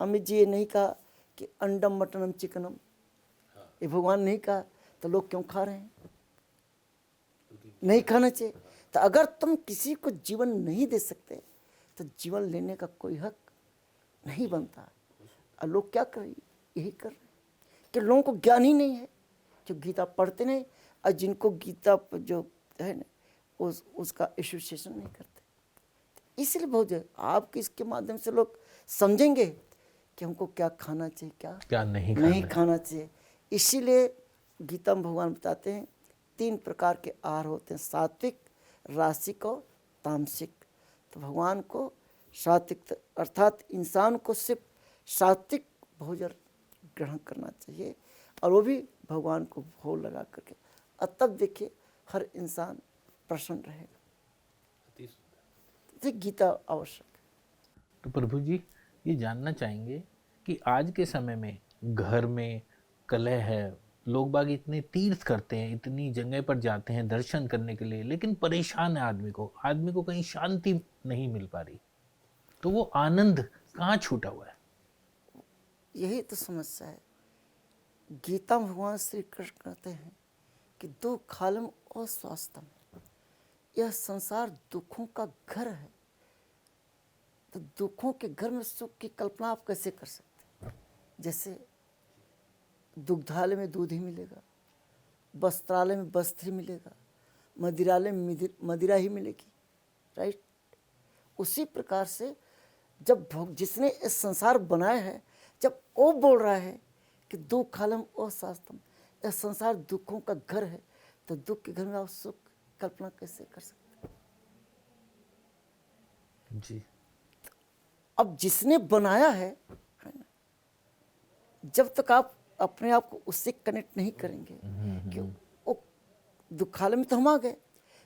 अमित जी ये नहीं कहा कि अंडम मटनम चिकनम, ये भगवान नहीं कहा, तो लोग क्यों खा रहे हैं? नहीं खाना चाहिए। तो अगर तुम किसी को जीवन नहीं दे सकते तो जीवन लेने का कोई हक नहीं बनता। और लोग क्या कर रहे हैं, यही कर रहे हैं कि लोगों को ज्ञान ही नहीं है, जो गीता पढ़ते नहीं, और जिनको गीता जो है ना उसका एसोसिएशन नहीं करते। इसलिए बहुत आपके इसके माध्यम से लोग समझेंगे कि हमको क्या खाना चाहिए, क्या नहीं खाना चाहिए। इसीलिए गीता में भगवान बताते हैं 3 प्रकार के आहार होते हैं, सात्विक, रासिक और तामसिक। तो भगवान को सात्विक अर्थात इंसान को सिर्फ सात्विक भोजन ग्रहण करना चाहिए, और वो भी भगवान को भोग लगा करके। और तब देखिए हर इंसान प्रसन्न रहेगा। तो गीता आवश्यक है। तो प्रभु जी ये जानना चाहेंगे कि आज के समय में घर में कलह है, लोग बाग इतने तीर्थ करते हैं, इतनी जगह पर जाते हैं दर्शन करने के लिए, लेकिन परेशान है आदमी को कहीं शांति नहीं मिल पा रही, तो वो आनंद कहाँ छूटा हुआ है? यही तो समस्या है। गीता में भगवान श्री कृष्ण कहते हैं कि दुःखालम और स्वास्थ्यम, यह संसार दुखों का घर है। तो दुखों के घर में सुख की कल्पना आप कैसे कर सकते हैं? जैसे दुग्धालय में दूध ही मिलेगा, वस्त्रालय में वस्त्र ही मिलेगा, मदिरालय में मदिरा ही मिलेगी, राइट? उसी प्रकार से जब जिसने इस संसार बनाया है, जब वो बोल रहा है कि दुःखालम और शास्त्रम, यह संसार दुखों का घर है, तो दुख के घर में आप सुख कल्पना कैसे कर सकते हैं? जी। अब जिसने बनाया है ना, जब तक आप अपने आप को उससे कनेक्ट नहीं करेंगे कि वो दुखालय में तो हम आ गए,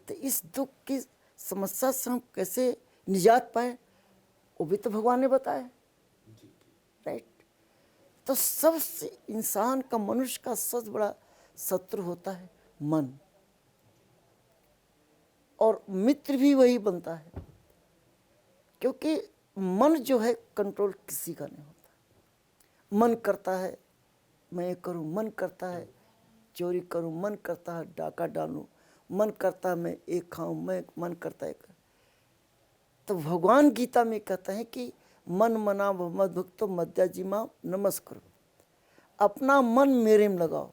तो इस दुख की समस्या से हम कैसे निजात पाए, वो भी तो भगवान ने बताया, राइट? तो सबसे इंसान का, मनुष्य का सबसे बड़ा शत्रु होता है मन, और मित्र भी वही बनता है, क्योंकि मन जो है कंट्रोल किसी का नहीं होता। मन करता है मैं ये करूं, मन करता है चोरी करूं, मन करता है डाका डालूं, मन करता है मैं एक खाऊं, मैं मन करता है। तो भगवान गीता में कहता है कि मन मना मद भक्तो मद्याजिमा नमस्कार, अपना मन मेरे में लगाओ।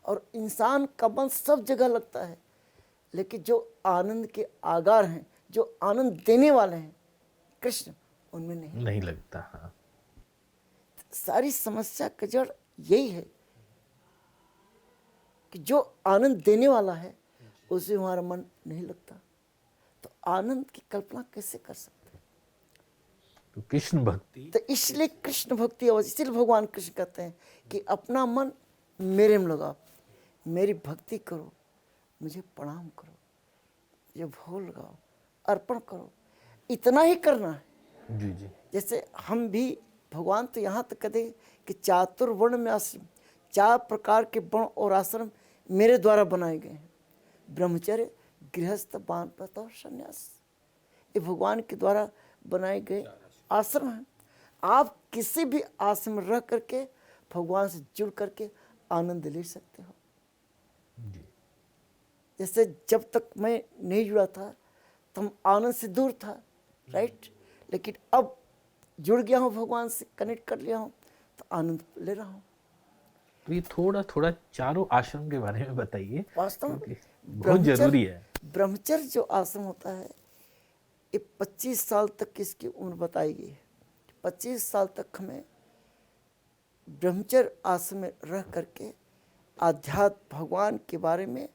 और इंसान का मन सब जगह लगता है, लेकिन जो आनंद के आगार हैं, जो आनंद देने वाले हैं कृष्ण, उनमें नहीं लगता। हाँ। सारी समस्या का जड़ यही है कि जो आनंद देने वाला है उसे हमारा मन नहीं लगता, तो आनंद की कल्पना कैसे कर सकते हैं? तो कृष्ण भक्ति, तो इसलिए कृष्ण भक्ति, इसलिए भगवान कृष्ण कहते हैं कि अपना मन मेरे में लगाओ, मेरी भक्ति करो, मुझे प्रणाम करो, मुझे भोग लगाओ, अर्पण करो। इतना ही करना है। जी जी। जैसे हम भी, भगवान तो यहाँ तक कहते हैं कि चातुर्वर्ण में आश्रम, 4 प्रकार के वर्ण और आश्रम मेरे द्वारा बनाए गए हैं, ब्रह्मचर्य, गृहस्थ, वानप्रस्थ और संन्यास। ये भगवान के द्वारा बनाए गए आश्रम हैं। आप किसी भी आश्रम में रह करके भगवान से जुड़ करके आनंद ले सकते हो। जैसे जब तक मैं नहीं जुड़ा था तो हम आनंद से दूर था, राइट? लेकिन अब जुड़ गया हूँ, भगवान से कनेक्ट कर लिया हूँ, तो आनंद ले रहा हूँ। तो ये थोड़ा थोड़ा चारों आश्रम के बारे में बताइए, वास्तव में बहुत जरूरी है। ब्रह्मचर्य जो आश्रम होता है, ये 25 साल तक इसकी उम्र बताई गई है। 25 साल तक हमें ब्रह्मचर्य आश्रम में रह करके आध्यात्म, भगवान के बारे में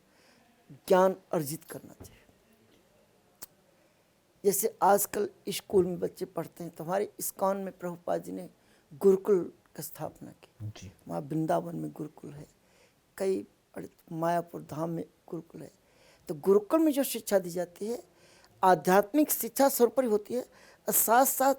ज्ञान अर्जित करना चाहिए। जैसे आजकल स्कूल में बच्चे पढ़ते हैं, तो हमारे इस्कॉन में प्रभुपाद जी ने गुरुकुल की स्थापना की। वहाँ वृंदावन में गुरुकुल है, कई मायापुर धाम में गुरुकुल है। तो गुरुकुल में जो शिक्षा दी जाती है आध्यात्मिक शिक्षा सर्वोपरि होती है, और साथ साथ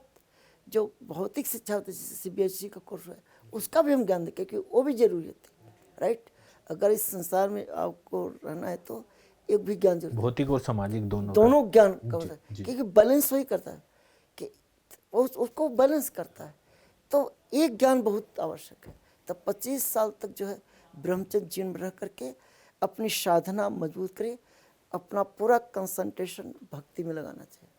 जो भौतिक शिक्षा होती है, जैसे CBSE का कोर्स है, उसका भी हम ज्ञान दें, क्योंकि वो भी जरूरी होती है, राइट। अगर इस संसार में आपको रहना है तो एक भी ज्ञान जरूरत है, भौतिक और सामाजिक दोनों दोनों ज्ञान का जी, होता है, जी। क्योंकि बैलेंस वही करता है कि उसको बैलेंस करता है। तो एक ज्ञान बहुत आवश्यक है। तो 25 साल तक जो है ब्रह्मचर्य जीवन में रह करके अपनी साधना मजबूत करिए, अपना पूरा कंसंट्रेशन भक्ति में लगाना चाहिए।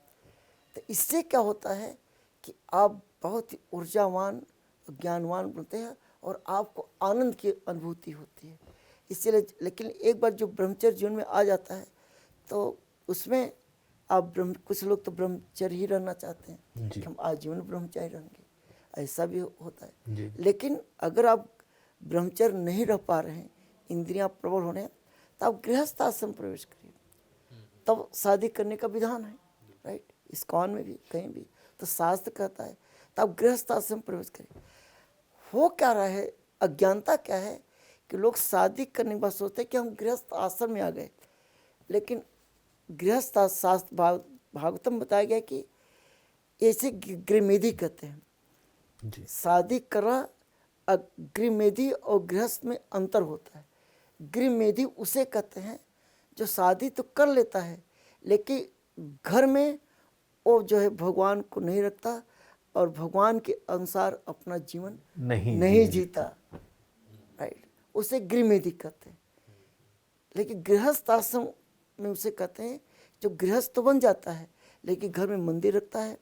तो इससे क्या होता है कि आप बहुत ही ऊर्जावान ज्ञानवान बनते हैं और आपको आनंद की अनुभूति होती है। इसीलिए लेकिन एक बार जो ब्रह्मचर्य जीवन में आ जाता है तो उसमें आप कुछ लोग तो ब्रह्मचर्य ही रहना चाहते हैं जी। कि हम आजीवन ब्रह्मचारी रहेंगे, ऐसा भी होता है। जी। लेकिन अगर आप ब्रह्मचर्य नहीं रह पा रहे हैं, इंद्रियां प्रबल होने हैं, तो आप गृहस्थ आश्रम प्रवेश करिए, तब शादी करने का विधान है, राइट। इस्कॉन में भी कहीं भी तो शास्त्र कहता है तो आप गृहस्थ आश्रम प्रवेश करिए। हो क्या रहा है, अज्ञानता क्या है कि लोग शादी करने के बाद सोचते हैं कि हम गृहस्थ आश्रम में आ गए, लेकिन गृहस्थ शास्त्र भागवतम बताया गया कि ऐसे गृहमेधी कहते हैं। जी। शादी करना गृहमेधी और गृहस्थ में अंतर होता है। गृहमेधी उसे कहते हैं जो शादी तो कर लेता है लेकिन घर में वो जो है भगवान को नहीं रखता और भगवान के अनुसार अपना जीवन नहीं जीता, राइट। उसे गृहमेधी कहते हैं। लेकिन गृहस्थ आश्रम में उसे कहते हैं जो गृहस्थ तो बन जाता है लेकिन घर में मंदिर रखता है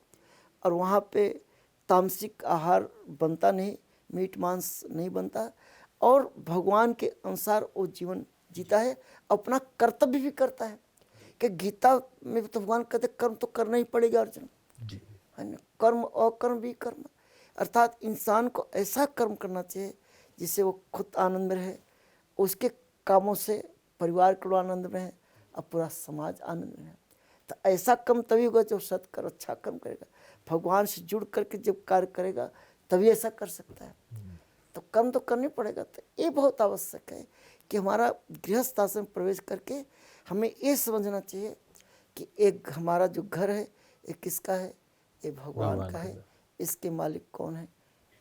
और वहाँ पे तामसिक आहार बनता नहीं, मीट मांस नहीं बनता और भगवान के अनुसार वो जीवन जीता है, अपना कर्तव्य भी करता है। कि गीता में तो भगवान कहते कर्म तो करना ही पड़ेगा अर्जुन, जी। है ना। कर्म और कर्म भी कर्म, अर्थात इंसान को ऐसा कर्म करना चाहिए जिससे वो खुद आनंद में रहे, उसके कामों से परिवार के लोग आनंद में रहे और पूरा समाज आनंद में रहे। तो ऐसा कर्म तभी होगा जब सत्कर्म अच्छा कर्म करेगा, भगवान से जुड़ करके जब कार्य करेगा तभी ऐसा कर सकता है। तो कर्म तो करना पड़ेगा। तो ये बहुत आवश्यक है कि हमारा गृहस्थ आश्रम में प्रवेश करके हमें ये समझना चाहिए कि एक हमारा जो घर है ये किसका है, ये भगवान का है, इसके मालिक कौन है,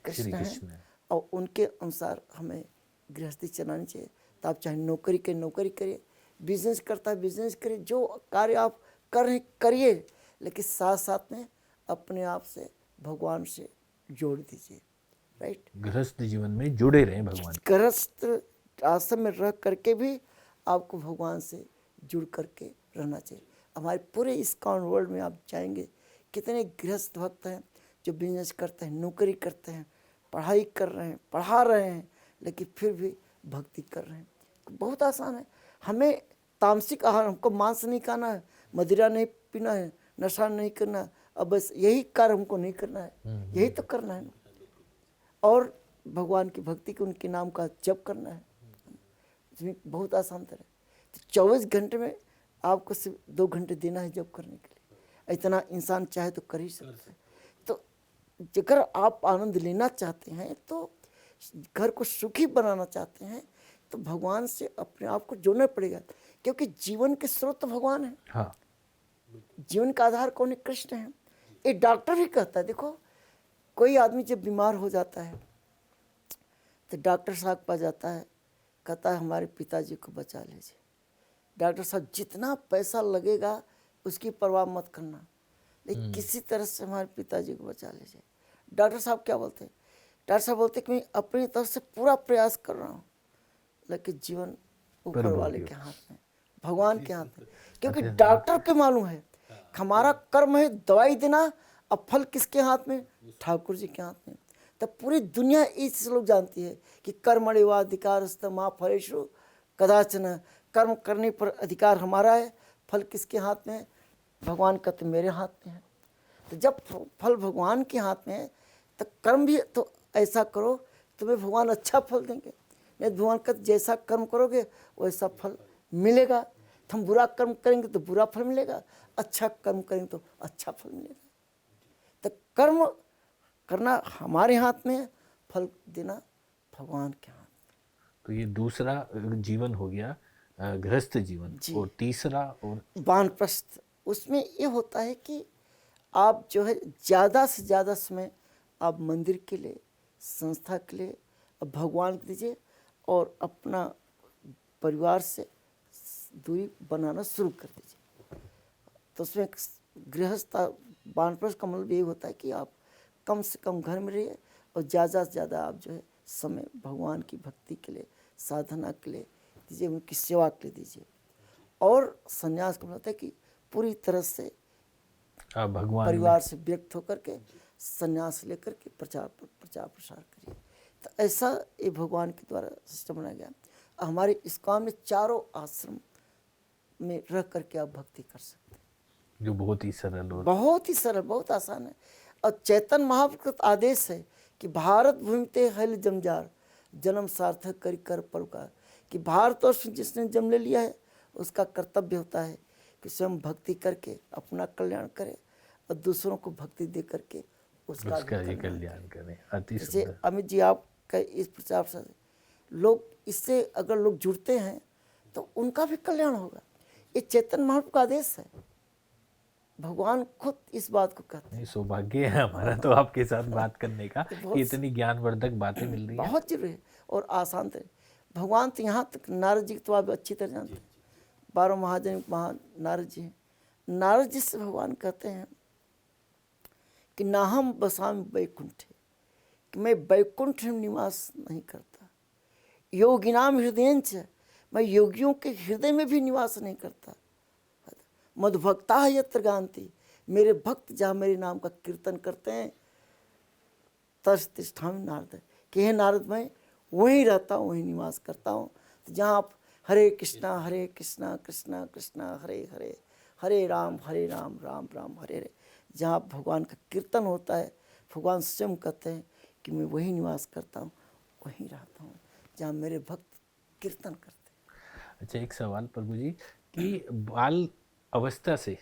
कृष्ण है, और उनके अनुसार हमें गृहस्थी चलानी चाहिए। तो आप चाहे नौकरी के नौकरी करिए, बिजनेस करता है बिजनेस करिए, जो कार्य आप कर रहे करिए, लेकिन साथ साथ में अपने आप से भगवान से जोड़ दीजिए, राइट। गृहस्थ जीवन में जुड़े रहें भगवान। गृहस्थ आश्रम में रह करके भी आपको भगवान से जुड़ करके रहना चाहिए। हमारे पूरे इस्कॉन वर्ल्ड में आप जाएंगे कितने गृहस्थ भक्त हैं जो बिजनेस करते हैं, नौकरी करते हैं, पढ़ाई कर रहे हैं, पढ़ा रहे हैं, लेकिन फिर भी भक्ति कर रहे हैं। बहुत आसान है। हमें तामसिक आहार, हमको मांस नहीं खाना है, मदिरा नहीं पीना है, नशा नहीं करना है, अब बस यही कार्य हमको नहीं करना है, यही तो करना है ना। और भगवान की भक्ति के उनके नाम का जप करना है, इसमें बहुत आसान तरह। तो 24 घंटे में आपको सिर्फ 2 घंटे देना है जप करने के लिए, इतना इंसान चाहे तो कर ही सकता है। तो अगर आप आनंद लेना चाहते हैं, तो घर को सुखी बनाना चाहते हैं, तो भगवान से अपने आप को जोड़ना पड़ेगा, क्योंकि जीवन के स्रोत तो भगवान है। हाँ। जीवन का आधार कौन है? कृष्ण है। एक डॉक्टर भी कहता है, देखो कोई आदमी जब बीमार हो जाता है तो डॉक्टर साहब के पास जाता है, कहता है हमारे पिताजी को बचा लीजिए। डॉक्टर साहब जितना पैसा लगेगा उसकी परवाह मत करना, लेकिन किसी तरह से हमारे पिताजी को बचा लीजिए। डॉक्टर साहब क्या बोलते हैं? डॉक्टर साहब बोलते हैं कि मैं अपनी तरफ से पूरा प्रयास कर रहा हूँ, लेकिन जीवन ऊपर वाले के हाथ में, भगवान के हाथ में। क्योंकि डॉक्टर को मालूम है हमारा कर्म है दवाई देना, अब फल किसके हाथ में? ठाकुर जी के हाथ में। तब पूरी दुनिया इस लोग जानती है कि कर्मण्येवाधिकारस्तु मा फलेषु कदाचन, कर्म करने पर अधिकार हमारा है, फल किसके हाथ में है? भगवान कहते मेरे हाथ में है। तो जब फल भगवान के हाथ में है तो कर्म भी तो ऐसा करो तुम्हें भगवान अच्छा फल देंगे। नहीं भगवान कहते जैसा कर्म करोगे वैसा फल मिलेगा। तो हम बुरा कर्म करेंगे तो बुरा फल मिलेगा, अच्छा कर्म करेंगे तो अच्छा फल मिलेगा। तो कर्म करना हमारे हाथ में है, फल देना भगवान के हाथ में। तो ये दूसरा जीवन हो गया गृहस्थ जीवन। और तीसरा और वानप्रस्थ, उसमें ये होता है कि आप जो है ज़्यादा से ज़्यादा समय आप मंदिर के लिए, संस्था के लिए, भगवान को दीजिए, और अपना परिवार से दूरी बनाना शुरू कर दीजिए। तो उसमें गृहस्थ वानप्रस्थ का मतलब यही होता है कि आप कम से कम घर में रहिए और ज़्यादा से ज़्यादा आप जो है समय भगवान की भक्ति के लिए, साधना के लिए दीजिए, उनकी सेवा के लिए दीजिए। और संन्यास का मतलब होता है कि पूरी तरह से आप भगवान परिवार से व्यक्त होकर के संन्यास लेकर के प्रचार प्रसार करिए। तो ऐसा ये भगवान के द्वारा सिस्टम बनाया गया। हमारे इस्कॉन में चारों आश्रम में रह करके आप भक्ति कर सकते हैं, जो बहुत ही सरल और बहुत ही सरल, बहुत आसान है। और चैतन्य महाप्रभु का आदेश है कि भारत भूमि ते हल जमजार, जन्म सार्थक करी कर परोकार, कि भारतवर्ष जिसने जन्म ले लिया है उसका कर्तव्य होता है कि स्वयं भक्ति करके अपना कल्याण करे और दूसरों को भक्ति दे करके उसका ये कल्याण करें। अति जैसे सुंदर। अमित जी आप का इस प्रचार से लोग, इससे अगर लोग जुड़ते हैं तो उनका भी कल्याण होगा। ये चैतन्य महाप्रभु का आदेश है, भगवान खुद इस बात को कहते हैं। सौभाग्य है हमारा तो आपके साथ बात करने का, कि इतनी ज्ञानवर्धक बातें मिल रही है। बहुत जरूरी है और आसान है। भगवान तो यहाँ तक नारद जी को तो आप अच्छी तरह जानते हैं, 12 महाजन नारद जी हैं। नारद जी से भगवान कहते हैं कि ना हम बसाम वैकुंठ, कि मैं वैकुंठ में निवास नहीं करता, योगिनाम हृदयंच, मैं योगियों के हृदय में भी निवास नहीं करता, मधुभक्ता यत्र गान्ति, मेरे भक्त जहाँ मेरे नाम का कीर्तन करते हैं, तस् तिष्ठामि नारद, कि हे नारद मैं वहीं रहता हूँ, वहीं निवास करता हूँ। तो जहाँ आप हरे कृष्णा कृष्णा कृष्णा हरे हरे, हरे राम राम राम हरे हरे, जहाँ भगवान का कीर्तन होता है, भगवान स्वयं कहते हैं कि मैं वहीं निवास करता हूँ, वहीं रहता हूँ जहाँ मेरे भक्त कीर्तन करते हैं। अच्छा, एक सवाल प्रभु जी, कि बाल अवस्था से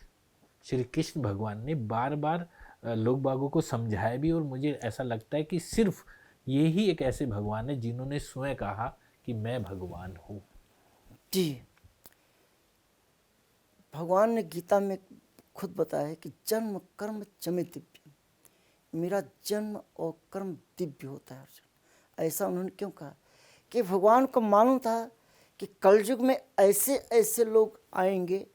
श्री कृष्ण भगवान ने बार बार लोग बागों को समझाया भी, और मुझे ऐसा लगता है कि सिर्फ ये ही एक ऐसे भगवान है जिन्होंने स्वयं कहा कि मैं भगवान हूँ। जी, भगवान ने गीता में खुद बताया है कि जन्म कर्म चमे दिव्य, मेरा जन्म और कर्म दिव्य होता है अर्जुन। ऐसा उन्होंने क्यों कहा? कि भगवान को मालूम था कि कलयुग में ऐसे ऐसे लोग आएंगे,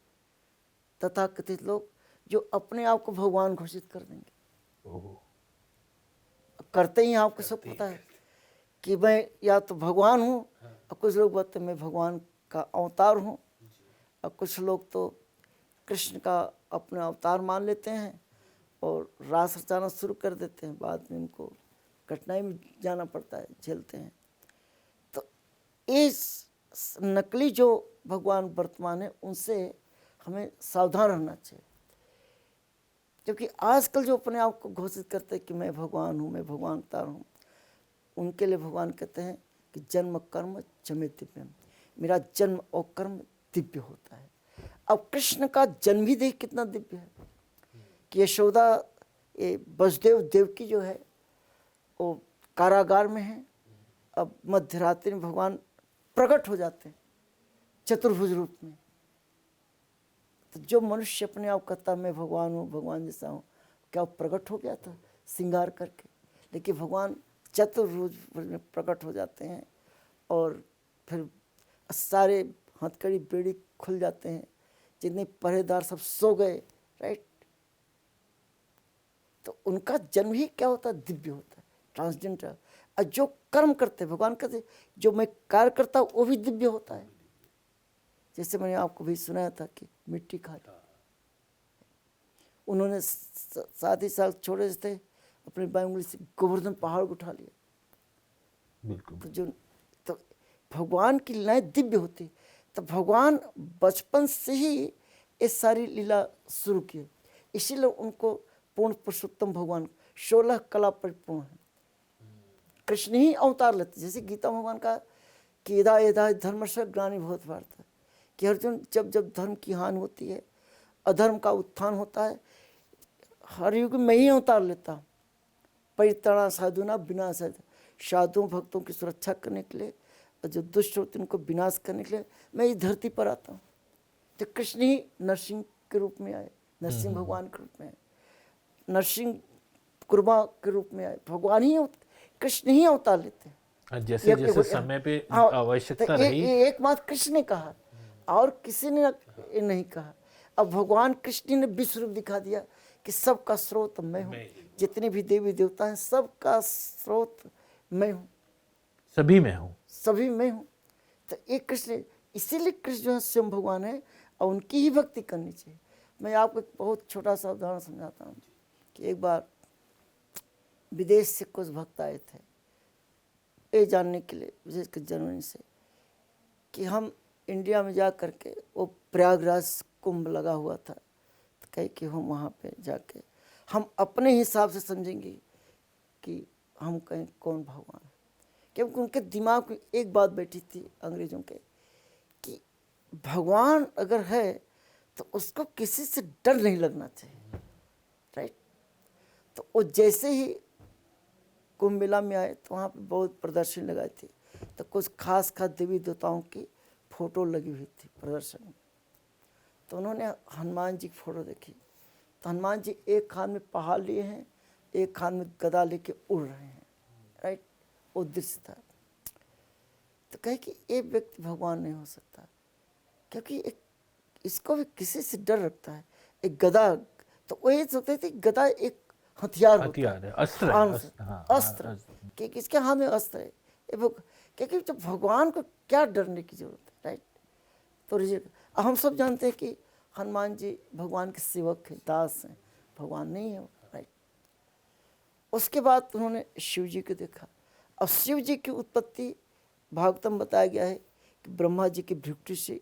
तथाकथित लोग, जो अपने आप को भगवान घोषित कर देंगे। करते ही आपको सब पता है कि मैं या तो भगवान हूँ, और कुछ लोग बोलते मैं भगवान का अवतार हूँ, और कुछ लोग तो कृष्ण का अपना अवतार मान लेते हैं और रास रचाना शुरू कर देते हैं। बाद में उनको कठिनाई में जाना पड़ता है, झेलते हैं। तो इस नकली जो भगवान वर्तमान है, उनसे हमें सावधान रहना चाहिए, क्योंकि आजकल जो अपने आप को घोषित करते हैं कि मैं भगवान हूँ, मैं भगवान अवतार हूँ, उनके लिए भगवान कहते हैं कि जन्म कर्म चमे दिव्यम, मेरा जन्म और कर्म दिव्य होता है। अब कृष्ण का जन्म ही देख कितना दिव्य है कि यशोदा, ये वसुदेव देवकी जो है वो कारागार में है। अब मध्य रात्रि में भगवान प्रकट हो जाते हैं चतुर्भुज रूप में। तो जो मनुष्य अपने आप कहता मैं भगवान हूँ, भगवान जैसा हूँ, क्या वो प्रकट हो गया था श्रृंगार करके? लेकिन भगवान चतुर्भुज में प्रकट हो जाते हैं और फिर सारे हथकड़ी बेड़ी खुल जाते हैं, जितने पहरेदार सब सो गए, राइट। तो उनका जन्म ही क्या होता है? दिव्य होता है, ट्रांसजेंडर। और जो कर्म करते हैं, भगवान कहते जो मैं कार्य करता हूँ वो भी दिव्य होता है। जैसे मैंने आपको भी सुनाया था कि मिट्टी खा ली, उन्होंने 7 ही साल छोटे से थे, अपनी बाई उंगली से गोवर्धन पहाड़ को उठा लिया। बिल्कुल। तो भगवान की लीलाएं दिव्य होती। तो भगवान बचपन से ही ये सारी लीला शुरू की, इसीलिए उनको पूर्ण पुरुषोत्तम भगवान 16 कला परिपूर्ण है। कृष्ण ही अवतार लेते, जैसे गीता भगवान का कि यदा यदा धर्मस्य ग्लानिर्भवति भारत, कि अर्जुन जब जब धर्म की हानि होती है, अधर्म का उत्थान होता है, हर युग में ही अवतार लेता हूँ। परित्राणा साधुना विनाशाय, साधुओं भक्तों की सुरक्षा करने के लिए, और जो दुष्ट होते हैं उनको विनाश करने के लिए मैं इस धरती पर आता हूँ। तो कृष्ण ही नरसिंह के रूप में आए, नरसिंह भगवान के रूप में आए, नरसिंह कुर्बा के रूप में आए। भगवान ही कृष्ण ही अवतार लेते हैं। जैसे एक- जैसे एक- समय पे हाँ, आवश्यकता तो रही। ये एक बात कृष्ण ने कहा और किसी ने ये नहीं कहा। अब भगवान कृष्ण ने विश्व रूप दिखा दिया कि सबका स्रोत मैं हूँ, जितने भी देवी देवता हैं सबका स्रोत मैं हूँ, सभी में हूँ। सभी मैं हूँ। तो एक कृष्ण, इसीलिए कृष्ण जो है स्वयं भगवान है और उनकी ही भक्ति करनी चाहिए। मैं आपको एक बहुत छोटा सा उदाहरण समझाता हूँ कि एक बार विदेश से कुछ भक्त आए थे ये जानने के लिए, विशेषकर जर्मनी से, कि हम इंडिया में जा कर के, वो प्रयागराज कुंभ लगा हुआ था, तो कहे कि हम वहाँ पे जाके हम अपने हिसाब से समझेंगे कि हम कहें कौन भगवान है। क्योंकि उनके दिमाग में एक बात बैठी थी अंग्रेजों के कि भगवान अगर है तो उसको किसी से डर नहीं लगना चाहिए, राइट। तो वो जैसे ही कुंभ मेला में आए तो वहाँ पे बहुत प्रदर्शनी लगाई थी, तो कुछ खास देवी देवताओं की फोटो लगी हुई थी प्रदर्शनी में। तो उन्होंने हनुमान जी की फोटो देखी, तो हनुमान जी एक हाथ में पहाड़ लिए हैं, एक हाथ में गदा लेके उड़ रहे हैं, राइट। वो दृश्य था। तो कहे कि एक व्यक्ति भगवान नहीं हो सकता, क्योंकि एक इसको भी किसी से डर रखता है। एक गदा, तो वो ये सोचते थे गदा एक हथियार होता हथियार है, अस्त्र आर्म है, से, हाँ, अस्त्र, कि किसके हाथ में अस्त्र है ये क्योंकि तो भगवान को क्या डरने की जरूरत है, राइट। तो हम सब जानते हैं कि हनुमान जी भगवान के सेवक हैं, दास हैं, भगवान नहीं है, राइट। उसके बाद उन्होंने शिव जी को देखा। अब शिव जी की उत्पत्ति भागवतम बताया गया है कि ब्रह्मा जी की भृगु से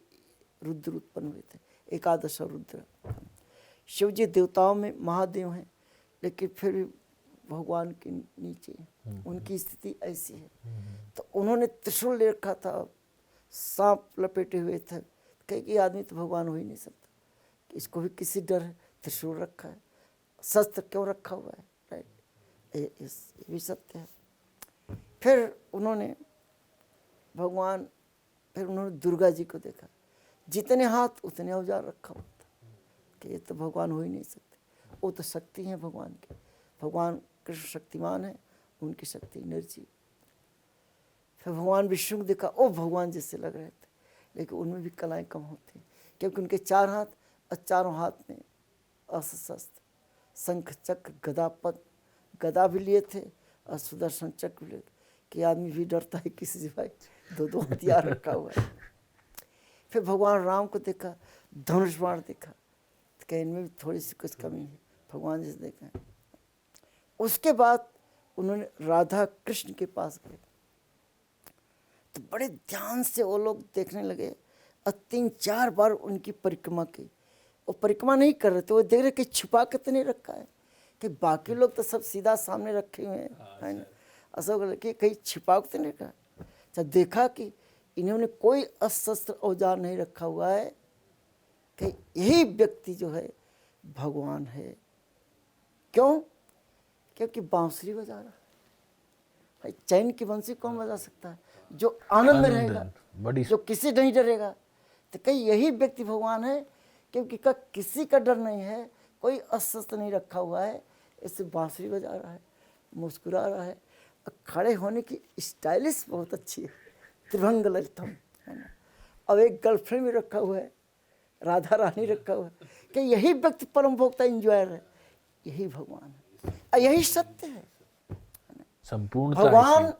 रुद्र उत्पन्न हुए थे, एकादश रुद्र। शिव जी देवताओं में महादेव हैं, लेकिन फिर भी भगवान के नीचे उनकी स्थिति ऐसी है। तो उन्होंने त्रिशूल ले रखा था, सांप लपेटे हुए थे, कई आदमी तो भगवान हो ही नहीं सकता, इसको भी किसी डर है, त्रिशूल रखा है, शस्त्र क्यों रखा हुआ है, राइट। ये भी सत्य है। फिर उन्होंने दुर्गा जी को देखा, जितने हाथ उतने औजार रखा हुआ था, कि ये तो भगवान हो ही नहीं सकते, वो तो शक्ति है भगवान की। भगवान कृष्ण शक्तिमान है, उनकी शक्ति एनर्जी। फिर भगवान विष्णु को देखा, वो भगवान जैसे लग रहे थे, लेकिन उनमें भी कलाएं कम होती, क्योंकि उनके 4 हाथ और चारों हाथ में अस्त्र शस्त्र, शंख चक्र गदा पद्म, गदा भी लिए थे और सुदर्शन चक्र भी लिए थे, कि आदमी भी डरता है किसी से, भाई 2 हथियार रखा हुआ है। फिर भगवान राम को देखा, धनुष बाण देखा, तो कहीं इनमें भी थोड़ी सी कुछ कमी है, भगवान जैसे देखा है। उसके बाद उन्होंने राधा कृष्ण के पास गए, तो बड़े ध्यान से वो लोग देखने लगे और 3-4 बार उनकी परिक्रमा की। वो परिक्रमा नहीं कर रहे थे, वो देख रहे कि छुपा के तो नहीं रखा है, कि बाकी लोग तो सब सीधा सामने रखे हुए हैं, है ना, ऐसा लगे कहीं छिपा के तो नहीं रखा। जब देखा कि इन्होंने कोई अस्त्र औजार नहीं रखा हुआ है, कि यही व्यक्ति जो है भगवान है। क्यों? क्योंकि बांसुरी बजा रहा है। भाई चैन की बंसी कौन बजा सकता है? जो आनंद में रहेगा, जो किसी नहीं डरेगा। तो कहीं यही व्यक्ति भगवान है, क्योंकि किसी का डर नहीं है, कोई अस्त्र नहीं रखा हुआ है, इससे बांसुरी बजा रहा है, मुस्कुरा रहा है, खड़े होने की स्टाइलिश बहुत अच्छी है, त्रिभंग ललितम, है ना। अब एक गर्लफ्रेंड भी रखा हुआ है, राधा रानी रखा हुआ है, कि यही व्यक्ति परम भोक्ता इंजॉयर है, यही भगवान है, यही सत्य है। संपूर्ण भगवान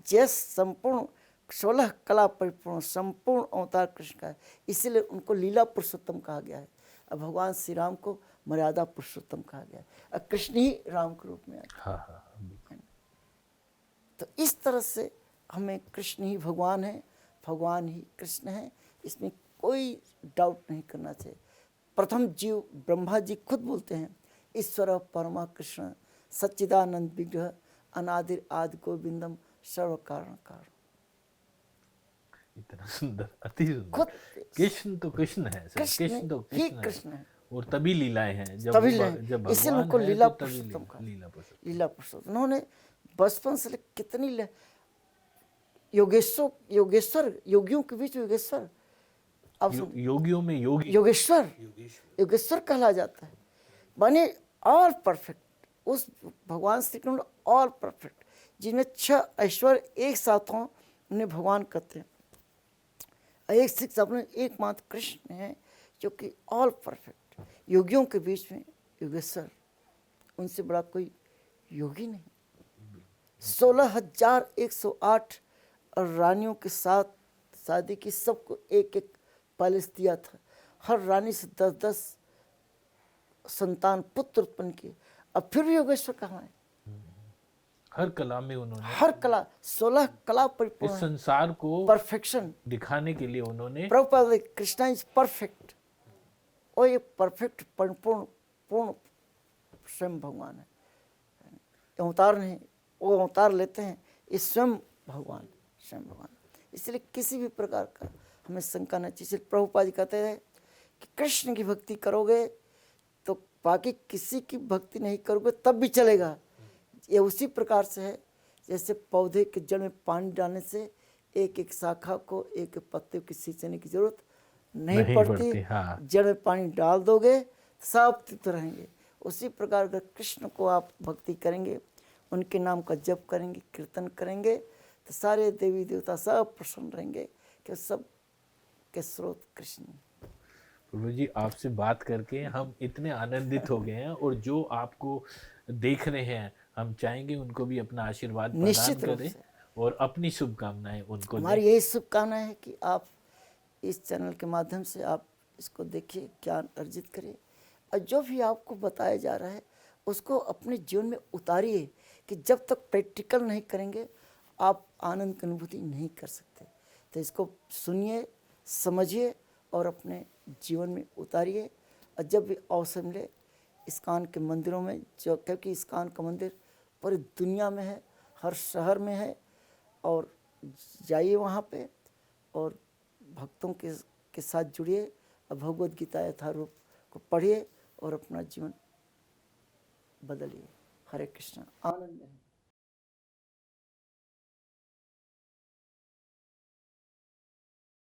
जैस संपूर्ण 16 कला परिपूर्ण संपूर्ण अवतार कृष्ण का है, इसीलिए उनको लीला पुरुषोत्तम कहा गया है। अब भगवान श्री राम को मर्यादा पुरुषोत्तम कहा गया है, और कृष्ण ही राम के रूप में आए। तो इस तरह से हमें कृष्ण ही भगवान है, भगवान ही कृष्ण है, इसमें कोई डाउट नहीं करना चाहिए। प्रथम जीव ब्रह्मा जी खुद बोलते हैं, ईश्वर परमा कृष्ण सच्चिदानंद विग्रह अनादिर आदि गोविंदम सर्व कारण कारण। इतना सुंदर, अति सुंदर। खुद कृष्ण तो कृष्ण है, कृष्ण तो कृष्ण है, और तभी लीलाएं हैं, जब इसीलिए उनको लीला पुरुषोत्तम कहा। लीला पुरुषोत्तम उन्होंने बचपन से कितनी योगेश्वर योगियों के बीच योगेश्वर, अब योगियों में योगी, योगेश्वर कहला जाता है, माने ऑल परफेक्ट। उस भगवान श्री कृष्ण ऑल परफेक्ट, जिनमें 6 ऐश्वर्य एक साथ हों उन्हें भगवान कहते हैं। एक शिक्षा अपने एकमात्र कृष्ण है जो कि ऑल परफेक्ट, योगियों के बीच में योगेश्वर, उनसे बड़ा कोई योगी नहीं। 16,108 रानियों के साथ शादी की, सबको एक एक पैलेस दिया था, हर रानी से 10-10 संतान पुत्र उत्पन्न किए। अब फिर भी योगेश्वर कहाँ है? हर कला में उन्होंने, हर कला, 16 कला इस परिपूर्ण, संसार को परफेक्शन दिखाने के लिए उन्होंने, प्रभुपाद कृष्णा इज परफेक्ट, और ये परफेक्ट परिपूर्ण पूर्ण स्वयं भगवान है। अवतार नहीं, वो अवतार लेते हैं, ये स्वयं भगवान, स्वयं भगवान। इसलिए किसी भी प्रकार का हमें शंका नहीं चाहिए। इसलिए प्रभुपाद जी कहते हैं कि कृष्ण की भक्ति करोगे तो बाकी किसी की भक्ति नहीं करोगे तब भी चलेगा। ये उसी प्रकार से है जैसे पौधे के जड़ में पानी डालने से एक एक शाखा को एक एक पत्ते की सींचने की जरूरत नहीं पड़ती। हाँ। जड़ में पानी डाल दोगे तो सब तृप्त रहेंगे। उसी प्रकार अगर कृष्ण को आप भक्ति करेंगे, उनके नाम का जप करेंगे, कीर्तन करेंगे, तो सारे देवी देवता सब प्रसन्न रहेंगे कि सब के स्रोत कृष्ण। प्रभु जी, आपसे बात करके हम इतने आनंदित हो गए हैं, और जो आपको देख रहे हैं हम चाहेंगे उनको भी अपना आशीर्वाद प्रदान निश्चित रूप करें से और अपनी शुभकामनाएं उनको हमारी दें। यही शुभकामना है कि आप इस चैनल के माध्यम से आप इसको देखिए, ज्ञान अर्जित करिए, और जो भी आपको बताया जा रहा है उसको अपने जीवन में उतारिए कि जब तक प्रैक्टिकल नहीं करेंगे आप आनंद की अनुभूति नहीं कर सकते। तो इसको सुनिए, समझिए और अपने जीवन में उतारिए। और जब भी अवसर मिले इस्कॉन के मंदिरों में, जो क्योंकि इस्कॉन का मंदिर पूरी दुनिया में है, हर शहर में है, और जाइए वहाँ पे और भक्तों के साथ जुड़िए और भगवद गीता यथारूप को पढ़िए और अपना जीवन बदलिए। हरे कृष्ण। आनंद है।